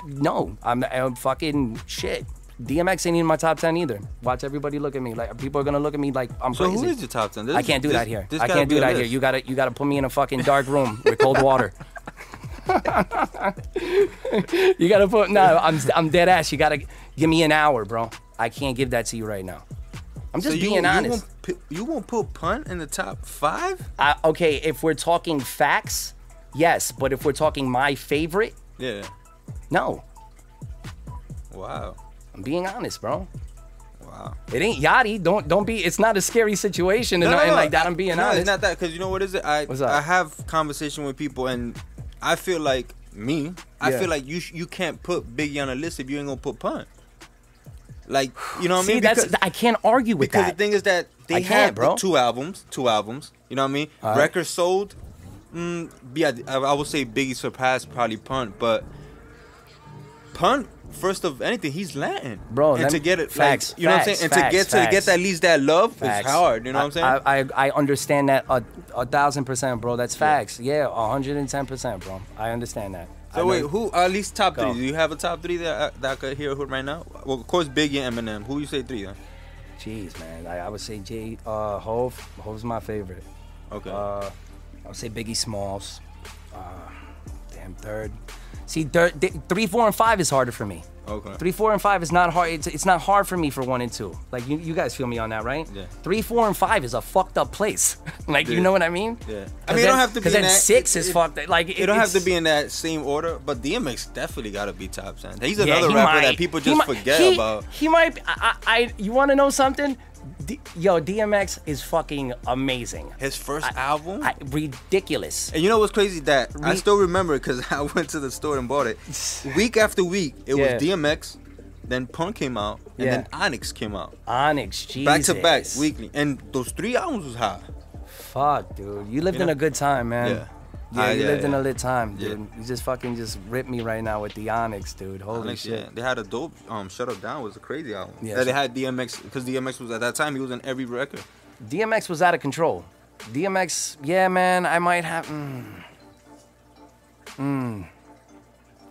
I'm fucking shit. DMX ain't in my top 10 either. Watch everybody look at me. Like, people are gonna look at me like I'm crazy. So who is your top 10? I can't do that here. I can't do that here. You gotta put me in a fucking dark room with cold water. You gotta put I'm dead ass. You gotta give me an hour, bro. I can't give that to you right now. I'm just being honest. You won't put Pun in the top 5? Okay, if we're talking facts, yes. But if we're talking my favorite, no. Wow. I'm being honest, bro. Wow. It ain't Yachty. Don't be. It's not a scary situation and like that. I'm being honest. It's not that, because you know what is it? I have conversation with people, and I feel like I feel like you can't put Biggie on a list if you ain't gonna put Pun. Like, you know what I mean? Because I can't argue with that. Because the thing is that they have two albums. You know what I mean? Records sold. I would say Biggie surpassed probably Pun, but Pun, first of anything, he's Latin, bro. And to get it, facts, like, you know what I'm saying, and to get at least that love is hard. You know what I'm saying? I understand that 1,000%, bro. That's facts. Yeah, 110%, bro. I understand that. So wait, who at least top 3? Do you have a top 3 that I could hear right now? Well, of course, Biggie and Eminem. Who you say 3 then? Jeez, man. I would say Hov. Hov's my favorite. Okay. I would say Biggie Smalls. Damn, third. See, 3, 4, and 5 is harder for me. Okay. 3, 4, and 5 is not hard. It's not hard for me for 1 and 2. Like, you guys feel me on that, right? Yeah. 3, 4, and 5 is a fucked up place. Like, you know what I mean? Yeah. I mean, it don't have to be in that. Because then 6 is fucked. Like, it don't have to be in that same order. But DMX definitely got to be top 10. He's another rapper that people just forget about. He might. You want to know something? DMX is fucking amazing. His first album? Ridiculous. And you know what's crazy? That I still remember it because I went to the store and bought it. Week after week, it was DMX, then Punk came out, and then Onyx came out. Onyx, Jesus. Back to back, weekly. And those 3 albums was hot. Fuck, dude. You lived in a good time, man. Yeah. Yeah, you lived in a lit time, dude. You just fucking ripped me right now with the Onyx, dude. Holy shit. Yeah. They had a dope Shut Up Down was a crazy album. Yeah. That they had DMX, because DMX was at that time, he was in every record. DMX was out of control. DMX, yeah, man, I might have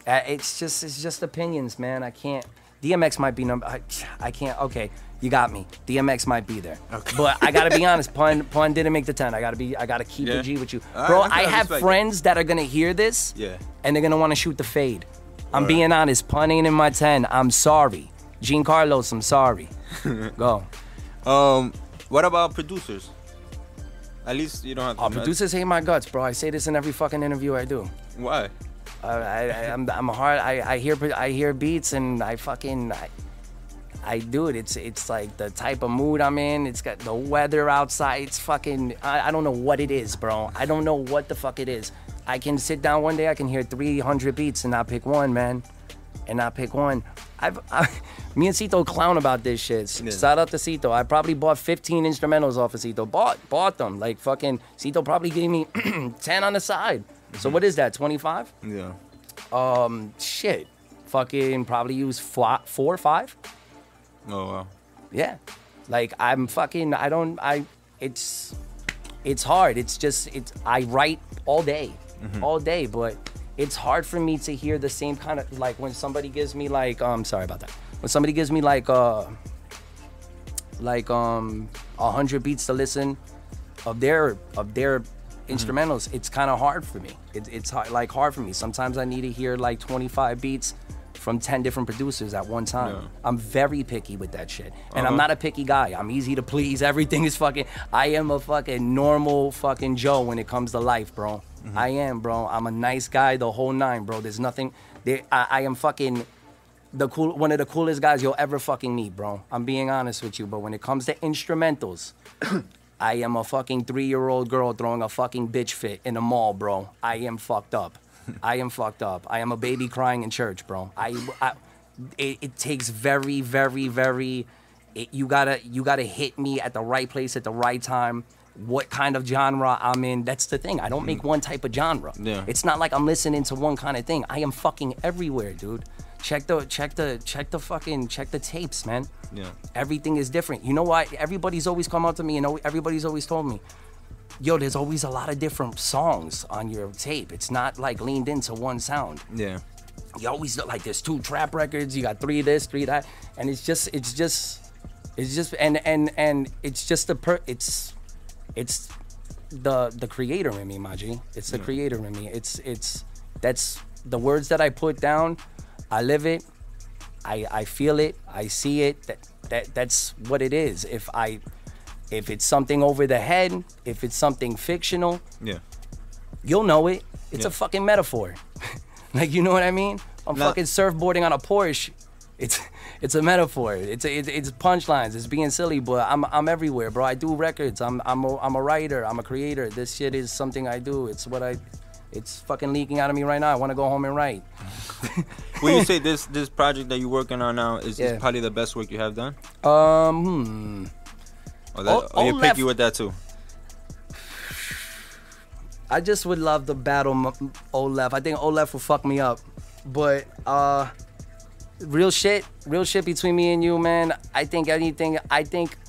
it's just opinions, man. I can't. DMX might be I can't. Okay, you got me. DMX might be there. Okay. But I gotta be honest. Pun didn't make the 10. I gotta keep the G with you, bro. I have friends that are gonna hear this, and they're gonna want to shoot the fade. I'm being honest. Pun ain't in my 10. I'm sorry, Gene Carlos. I'm sorry. Go. What about producers? At least you don't have to. Producers hate my guts, bro. I say this in every fucking interview I do. Why? I'm hard. I hear beats and I do it. It's like the type of mood I'm in. It's got the weather outside. It's fucking. I don't know what it is, bro. I don't know what the fuck it is. I can sit down one day. I can hear 300 beats and not pick one, man. And not pick one. Me and Cito clown about this shit. Yeah. Shout out to Cito. I probably bought 15 instrumentals off of Cito. Bought them. Like fucking Cito probably gave me 10 on the side. So what is that, 25? Yeah. Shit. Fucking probably use 4 or 5. Oh, wow. Yeah. Like, it's hard. I write all day. All day, but it's hard for me to hear the same kind of, like when somebody gives me like, sorry about that. When somebody gives me like 100 beats to listen of their instrumentals, it's kind of hard for me. It's hard for me. Sometimes I need to hear like 25 beats from 10 different producers at one time. Yeah. I'm very picky with that shit. And I'm not a picky guy. I'm easy to please. Everything is fucking, I am a fucking normal fucking Joe when it comes to life, bro. I am, bro. I'm a nice guy, the whole nine, bro. There's nothing, I am fucking one of the coolest guys you'll ever fucking meet, bro. I'm being honest with you, but when it comes to instrumentals, I am a fucking 3-year-old girl throwing a fucking bitch fit in a mall, bro. I am fucked up. I am fucked up. I am a baby crying in church, bro. It takes very, very, very. You gotta hit me at the right place at the right time. What kind of genre I'm in? That's the thing. I don't make one type of genre. Yeah. It's not like I'm listening to one kind of thing. I am fucking everywhere, dude. Check the tapes, man. Yeah. Everything is different. You know why? Everybody's always come up to me and everybody's always told me, yo, there's always a lot of different songs on your tape. It's not like leaned into one sound. Yeah. You always like there's 2 trap records, you got 3 this, 3 that, and it's just and it's just it's the creator in me, Maji. It's the creator in me. That's the words that I put down. I live it. I feel it. I see it. That's what it is. If it's something over the head, if it's something fictional, you'll know it. It's a fucking metaphor. Like, you know what I mean? I'm fucking surfboarding on a Porsche. It's a metaphor. It's punchlines. It's being silly, but I'm everywhere, bro. I do records. I'm a writer. I'm a creator. This shit is something I do. It's fucking leaking out of me right now. I want to go home and write. Would you say this project that you're working on now is probably the best work you have done? Or you're picky with that too? I just would love to battle Olef. I think Olef will fuck me up. But real shit between me and you, man. I think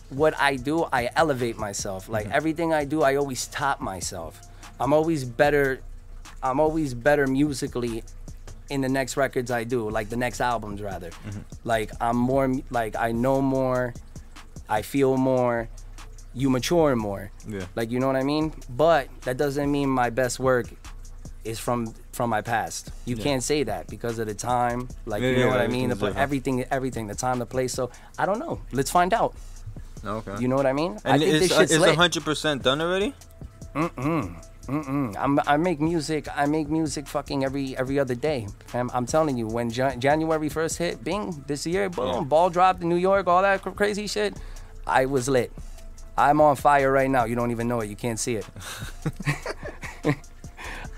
what I do, I elevate myself. Like everything I do, I always top myself. I'm always better musically in the next records I do, like the next albums rather. Like I'm more, like I know more, I feel more, you mature more. Yeah. Like, you know what I mean? But that doesn't mean my best work is from my past. You can't say that because of the time. Like, you know what I mean? Everything, the time, the place. So I don't know. Let's find out. Okay. You know what I mean? And I think this shit's lit. 100% done already? I make music fucking every other day. I'm telling you, when January 1st hit, bing, this year, boom, ball dropped in New York, all that crazy shit, I was lit. I'm on fire right now. You don't even know it. You can't see it.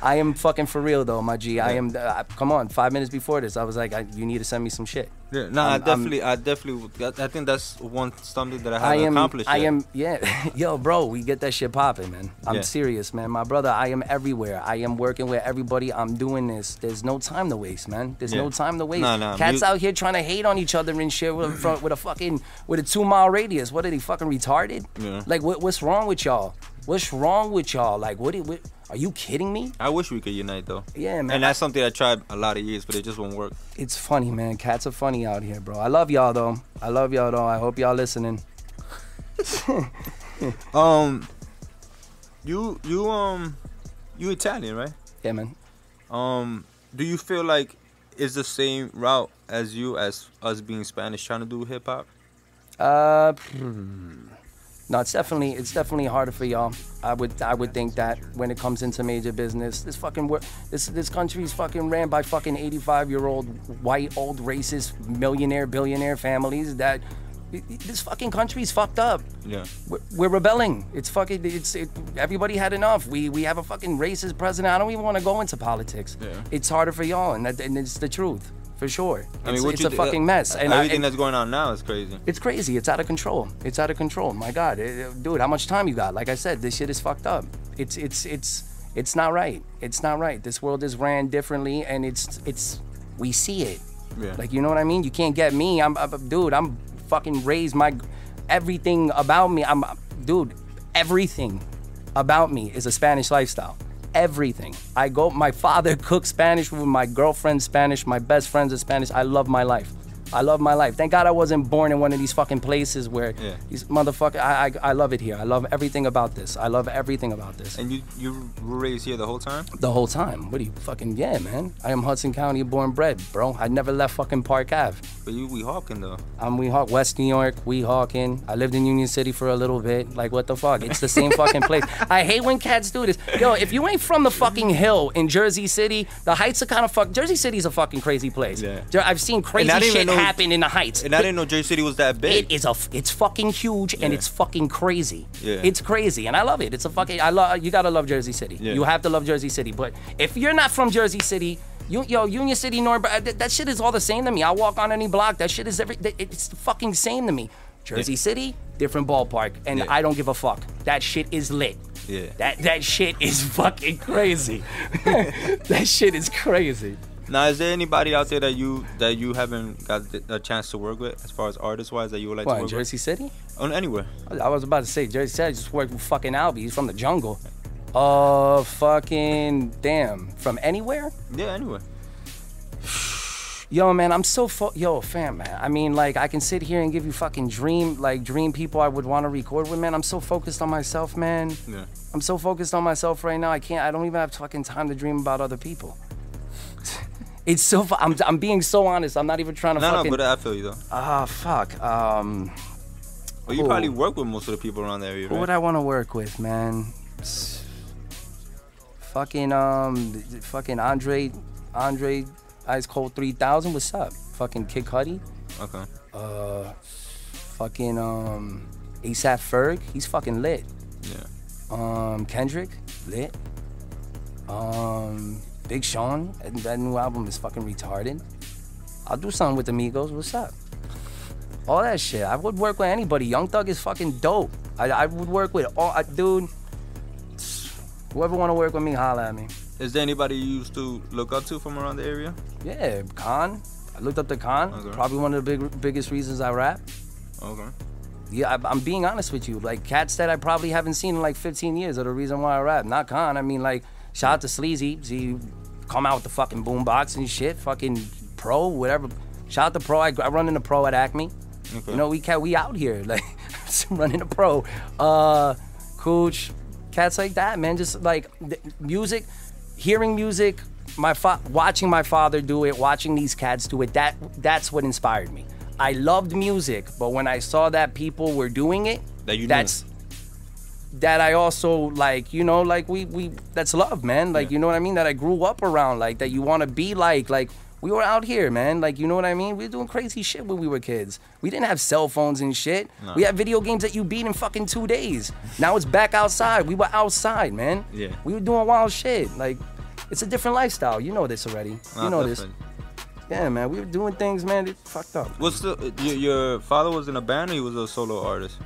I am fucking for real though, my G. I am. Come on, 5 minutes before this, I was like, you need to send me some shit. Yeah, no, I definitely. I think that's something that I haven't accomplished yet. Yo, bro, we get that shit popping, man. I'm serious, man. My brother, I am everywhere. I am working with everybody. I'm doing this. There's no time to waste, man. There's no time to waste. Cats out here trying to hate on each other and shit with a 2-mile radius. What are they, fucking retarded? Yeah. Like, what's wrong with y'all? What's wrong with y'all? Like, what are you kidding me? I wish we could unite though. Yeah, man. And that's something I tried a lot of years, but it just won't work. It's funny, man. Cats are funny out here, bro. I love y'all though. I hope y'all listening. You Italian, right? Yeah, man. Do you feel like it's the same route as us being Spanish trying to do hip hop? No, it's definitely harder for y'all. I would think that when it comes into major business, this country's fucking ran by fucking 85-year-old white old racist millionaire billionaire families. That this fucking country's fucked up. Yeah, we're rebelling. Everybody had enough. We have a fucking racist president. I don't even want to go into politics. Yeah. It's harder for y'all, and it's the truth. For sure. It's a fucking mess. And everything that's going on now is crazy. It's crazy. It's out of control. It's out of control. My God. Dude, how much time you got? Like I said, this shit is fucked up. It's not right. It's not right. This world is ran differently, and we see it. Yeah. Like, you know what I mean? You can't get me. I'm fucking raised. Everything about me. Everything about me is a Spanish lifestyle. everything. My father cooks Spanish with my girlfriend's Spanish, my best friends are Spanish. I love my life. I love my life. Thank God I wasn't born in one of these fucking places where these motherfuckers. I love it here. I love everything about this. I love everything about this. And you were raised here the whole time? The whole time. What are you fucking? Yeah, man. I am Hudson County born bred, bro. I never left fucking Park Ave. But you Weehawken though. I'm Weehawken, West New York, Weehawken. I lived in Union City for a little bit. Like what the fuck? It's the same fucking place. I hate when cats do this. Yo, if you ain't from the fucking hill in Jersey City, the Heights are kind of fuck. Jersey City's a fucking crazy place. Yeah. I've seen crazy shit happen in the Heights. And I didn't know Jersey City was that big. It's fucking huge and it's fucking crazy. Yeah. It's crazy and I love it. It's a fucking you gotta love Jersey City. Yeah. You have to love Jersey City. But if you're not from Jersey City, Union City, North, that shit is all the same to me. I walk on any block, that shit is it's the fucking same to me. Jersey City, different ballpark, and I don't give a fuck. That shit is lit. Yeah. That shit is fucking crazy. That shit is crazy. Now, is there anybody out there that you haven't got a chance to work with, as far as artist-wise, that you would like to work Jersey with? City? Anywhere. I was about to say Jersey City. I just worked with fucking Albie. He's from the jungle. Fucking damn. From anywhere? Yeah, anywhere. Yo, man, I'm so fam, man. I mean, like, I can sit here and give you fucking dream people I would want to record with, man. I'm so focused on myself, man. Yeah. I'm so focused on myself right now. I don't even have fucking time to dream about other people. It's so. I'm being so honest. I'm not even trying to. No, but I feel you though. Fuck. Well, you probably work with most of the people around the area, right? Who would I want to work with, man? Fucking Andre, Ice Cold 3000. What's up? Fucking Kid Cudi. Okay. Fucking ASAP Ferg. He's fucking lit. Yeah. Kendrick, lit. Big Sean, that new album is fucking retarded. I'll do something with Amigos, what's up? All that shit, I would work with anybody. Young Thug is fucking dope. I would work with dude, whoever wanna work with me, holla at me. Is there anybody you used to look up to from around the area? Yeah, Khan. I looked up to Khan. Okay. Probably one of the biggest reasons I rap. Okay. Yeah, I'm being honest with you. Like, cats that I probably haven't seen in like 15 years are the reason why I rap. Not Khan. I mean, like, shout out to Sleazy. He come out with the fucking boombox and shit. Fucking Pro, whatever. Shout out to Pro. I run in the Pro at Acme. Okay. You know, we out here. Like, running a Pro. Cooch, cats like that, man. Just like music, hearing music, watching my father do it, watching these cats do it, that's what inspired me. I loved music, but when I saw that people were doing it, that I also, like, you know, like we that's love, man. Like, you know what I mean? That I grew up around, like, that you want to be like we were out here, man. Like, you know what I mean? We were doing crazy shit when we were kids. We didn't have cell phones and shit. No. We had video games that you beat in fucking 2 days. Now it's back outside. We were outside, man. Yeah. We were doing wild shit. Like, it's a different lifestyle. You know this already. You know this. Yeah, man, we were doing things, man, it fucked up. What's your father was in a band or he was a solo artist?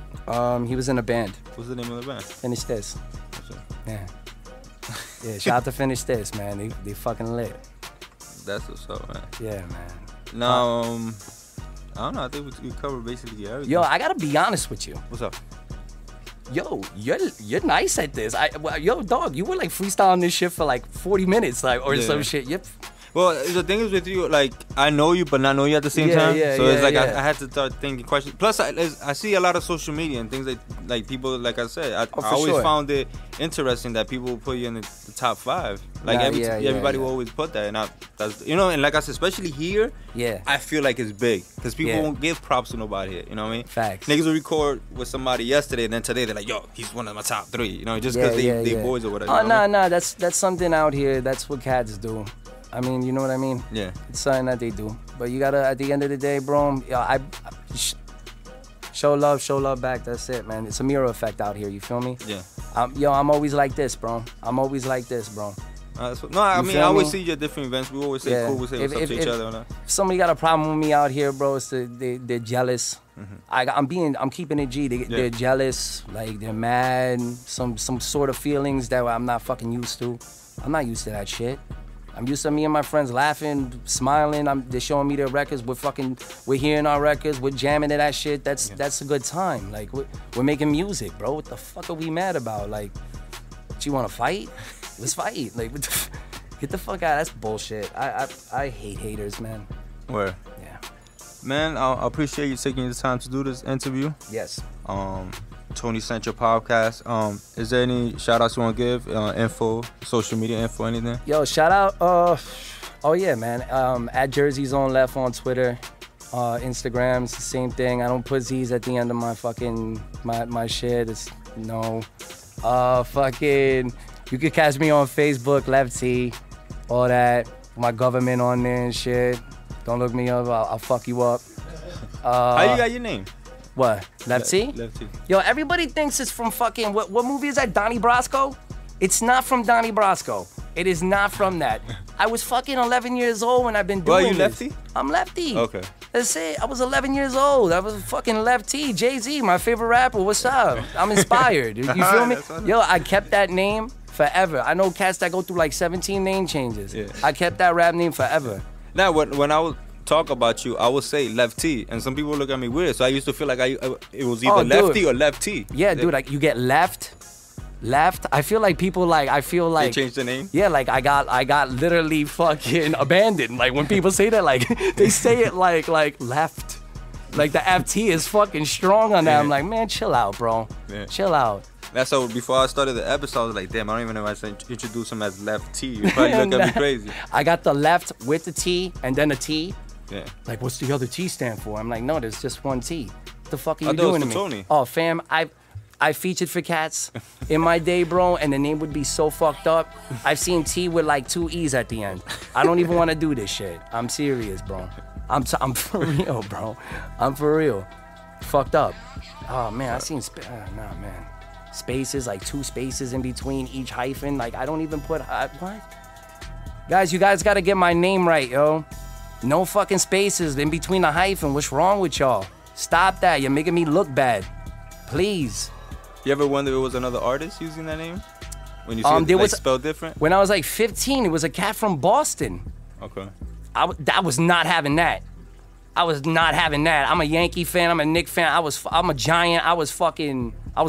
He was in a band. What's the name of the band? Finish This. Yeah. Yeah, shout out to Finish This, man. They fucking lit. That's what's up, man. Yeah, man. Now, I don't know, I think we covered basically everything. Yo, I gotta be honest with you. What's up? Yo, you're nice at this. Yo, dog, you were like freestyling this shit for like 40 minutes, like, or some shit. Yep. Well, the thing is with you, like, I know you, but not know you at the same time. So it's like I had to start thinking questions. Plus, I see a lot of social media and things like people, like I said, I always found it interesting that people will put you in the top 5. Like everybody will always put that, and that's, you know, and like I said, especially here, I feel like it's big because people won't give props to nobody here. You know what I mean? Facts. Niggas will record with somebody yesterday, and then today they're like, yo, he's one of my top 3. You know, just because they boys or whatever. Oh, no, that's something out here. That's what cats do. I mean, you know what I mean? Yeah. It's something that they do. But you gotta, at the end of the day, bro, I show love back. That's it, man. It's a mirror effect out here. You feel me? Yeah. I'm always like this, bro. I'm always like this, bro. No, I mean, I always see you at different events. We always say cool. We say what's up to each other. If somebody got a problem with me out here, bro, it's they're jealous. Mm-hmm. I'm keeping it G. They're jealous. Like, they're mad. Some sort of feelings that I'm not fucking used to. I'm not used to that shit. I'm used to me and my friends laughing, smiling. They're showing me their records. We're hearing our records. We're jamming to that shit. That's a good time. Like, we're making music, bro. What the fuck are we mad about? Like, you want to fight? let's fight. Like, get the fuck out. That's bullshit. I hate haters, man. Where? Yeah. Man, I appreciate you taking the time to do this interview. Yes. Tony Central Podcast. Is there any shout outs you want to give? Info, social media info, anything? Yo, shout out. Oh yeah, man. At Jersey Zone Left on Twitter. Instagram's the same thing. I don't put Z's at the end of my fucking my shit. It's no. Fucking. You can catch me on Facebook, Lefty, all that. My government on there and shit. Don't look me up. I'll fuck you up. How you got your name? What? Lefty? Lefty. Yo, everybody thinks it's from fucking what movie is that? Donnie Brasco? It's not from Donnie Brasco. It is not from that. I was fucking 11 years old when I've been doing Well, you this. lefty? I'm lefty. Okay. That's it. I was 11 years old. I was fucking Lefty. Jay-Z, my favorite rapper. What's up? I'm inspired. You feel me? Yo, I kept that name forever. I know cats that go through like 17 name changes. Yeah. I kept that rap name forever. Now, when I would talk about you, I would say Lefty, and some people look at me weird. So I used to feel like it was either Lefty or Lefty. Yeah, dude, like you get left. I feel like people like, They changed the name? Yeah, like I got literally fucking abandoned. Like when people say that, like they say it like left. Like the FT is fucking strong on that. I'm like, man, chill out, bro. Yeah. Chill out. That's so before I started the episode, I was like, damn, I don't even know if I should introduce him as Lefty. You probably look at me crazy. I got the left with the T and then a T. Yeah. Like, what's the other T stand for? I'm like, no, there's just one T. What the fuck are I you thought it doing was to for me? Tony. Oh, fam, I featured for cats in my day, bro, and the name would be so fucked up. I've seen T with like 2 E's at the end. I don't even want to do this shit. I'm serious, bro. I'm for real, bro. I'm for real. Fucked up. Oh, man, I seen, nah, man. Spaces, like 2 spaces in between each hyphen. Like, I don't even put, what? Guys, you guys got to get my name right, yo. No fucking spaces in between the hyphen. What's wrong with y'all? Stop that. You're making me look bad. Please. You ever wonder if it was another artist using that name? When you see it like, spelled different? When I was like 15, it was a cat from Boston. Okay. I was not having that. I was not having that. I'm a Yankee fan. I'm a Knicks fan. I'm a Giant. I was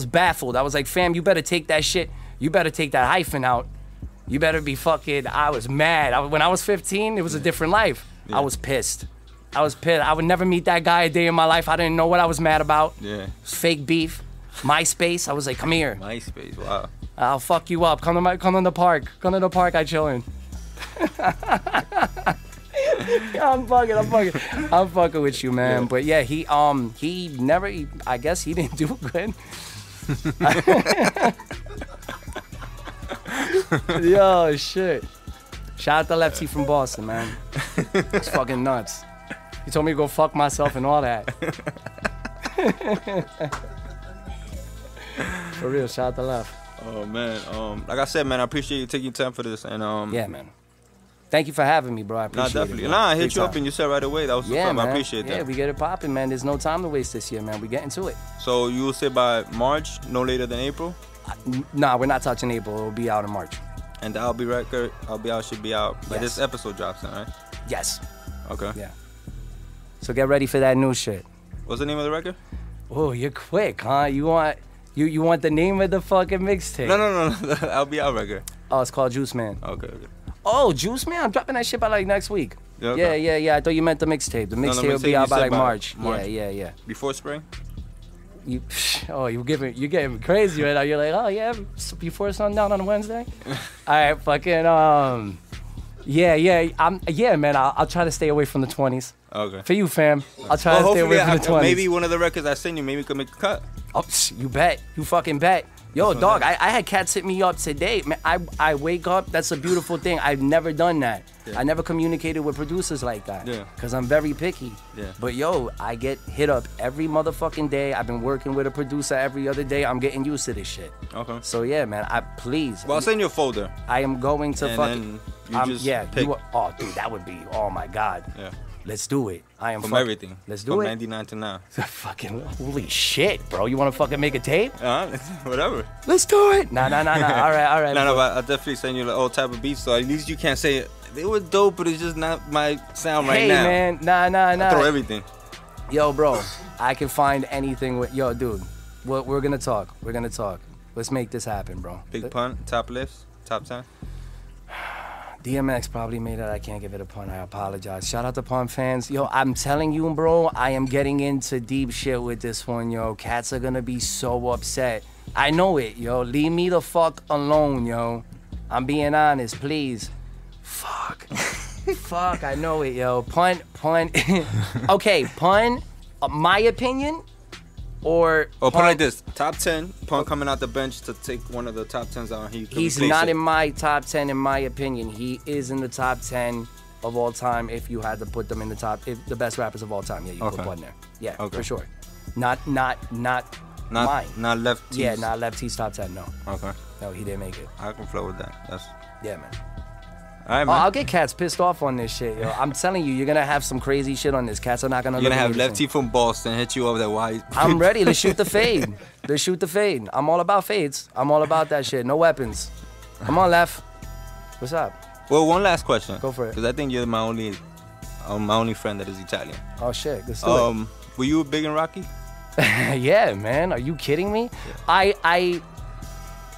baffled. I was like, fam, you better take that shit. You better take that hyphen out. You better be fucking. I was mad. When I was 15, it was a different life. Yeah. I was pissed. I would never meet that guy a day in my life. I didn't know what I was mad about. Yeah. Fake beef. MySpace. I was like, come here. MySpace. Wow. I'll fuck you up. Come to the park. Come to the park. I chillin'. I'm fucking with you, man. Yeah. But yeah, he never. I guess he didn't do good. Yo, shit. Shout out to Lefty from Boston, man. It's fucking nuts. He told me to go fuck myself and all that. For real, shout out to Left. Oh man, like I said, man, I appreciate you taking time for this, and yeah, man. Thank you for having me, bro. I appreciate definitely. it. I hit you up and you said right away. That was yeah, fun. Man. I appreciate that. Yeah, we get it popping, man. There's no time to waste this year, man. We get into it. So you will say by March, no later than April? Nah, we're not touching April. It'll be out in March. And the should be out. Like this episode drops then, right? Yes. Okay. Yeah. So get ready for that new shit. What's the name of the record? Oh, you're quick, huh? You want the name of the fucking mixtape? No. I'll be out record. Oh, it's called Juice Man. Okay. Oh, Juice Man? I'm dropping that shit by like next week. Yeah, okay. Yeah. I thought you meant the mixtape. The mixtape will be out by like March. Yeah. Before spring? You're getting crazy right now. You're like, oh yeah, before sundown on a Wednesday. All right, fucking yeah, man. I'll try to stay away from the 20s. Okay. For you, fam. I'll try to stay away from the 20s. Maybe one of the records I send you, maybe could make a cut. Oh, you bet. You fucking bet. Yo, dog, I had cats hit me up today. Man, I wake up, that's a beautiful thing. I've never done that. Yeah. I never communicated with producers like that. Yeah. Because I'm very picky. Yeah. But yo, I get hit up every motherfucking day. I've been working with a producer every other day. I'm getting used to this shit. Okay. So yeah, man, please. Well, I'll send you a folder. I am going to fucking. Pick. Oh, dude, that would be, oh my God. Yeah. Let's do it. I am from everything. Let's do from it. 99 to now. Fucking holy shit, bro! You want to fucking make a tape? Whatever. Let's do it. Nah. All right. No, but I'll definitely send you the old type of beats. So at least you can't say they were dope, but it's just not my sound right now. Hey man, nah. I throw everything. Yo, bro, I can find anything with. Yo, dude, we're gonna talk. Let's make this happen, bro. Big pun, top lifts. top 10? DMX probably made it. I can't give it a pun. I apologize. Shout out to Pun fans. Yo, I'm telling you, bro, I am getting into deep shit with this one, yo. Cats are gonna be so upset. I know it, yo. Leave me the fuck alone, yo. I'm being honest, please. Fuck. Fuck, I know it, yo. Pun. Okay, Pun, my opinion, or put it like this: top 10, Pun coming out the bench to take one of the top 10s out. He's not in my top 10, in my opinion. He is in the top 10 of all time. If you had to put them in the top, if the best rappers of all time, yeah, you put Pun there. Yeah, for sure. Not mine. Not Lefty's. Yeah, not Lefty's top 10. No. Okay. No, he didn't make it. I can flow with that. Yeah, man. All right, man. I'll get Cats pissed off on this shit, yo. I'm telling you, you're gonna have some crazy shit on this. Cats are not gonna. You're gonna have Lefty from Boston hit you over there. Why? I'm ready. Let's shoot the fade. Let's shoot the fade. I'm all about fades. I'm all about that shit. No weapons. Come on, Lef. What's up? Well, one last question. Go for it. Because I think you're my only friend that is Italian. Oh shit. Let's do it. Were you big in Rocky? Yeah, man. Are you kidding me? I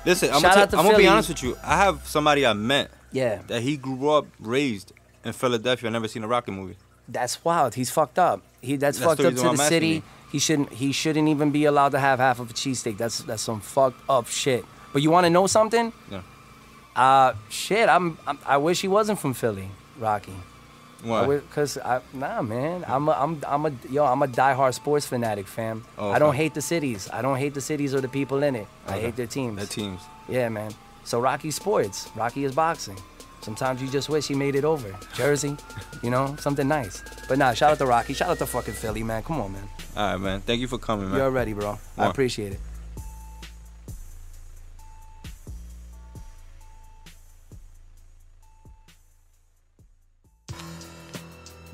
Listen, I'm gonna be honest with you. I have somebody I met. Yeah. That he grew up, raised in Philadelphia. I've never seen a Rocky movie. That's wild. He's fucked up. That's fucked up to the city. He shouldn't even be allowed to have half of a cheesesteak. That's some fucked up shit. But you want to know something? Yeah. Shit. I wish he wasn't from Philly, Rocky. Why? Because nah, man. I'm a diehard sports fanatic, fam. Oh, okay. I don't hate the cities. I don't hate the cities or the people in it. I hate their teams. Their teams. Yeah, man. So Rocky's sports. Rocky is boxing. Sometimes you just wish he made it over. Jersey, something nice. But nah, shout out to Rocky. Shout out to fucking Philly, man. Come on, man. All right, man. Thank you for coming, man. You're ready, bro. I appreciate it.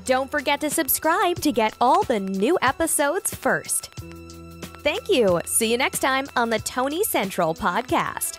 Don't forget to subscribe to get all the new episodes first. Thank you. See you next time on the Tony Central Podcast.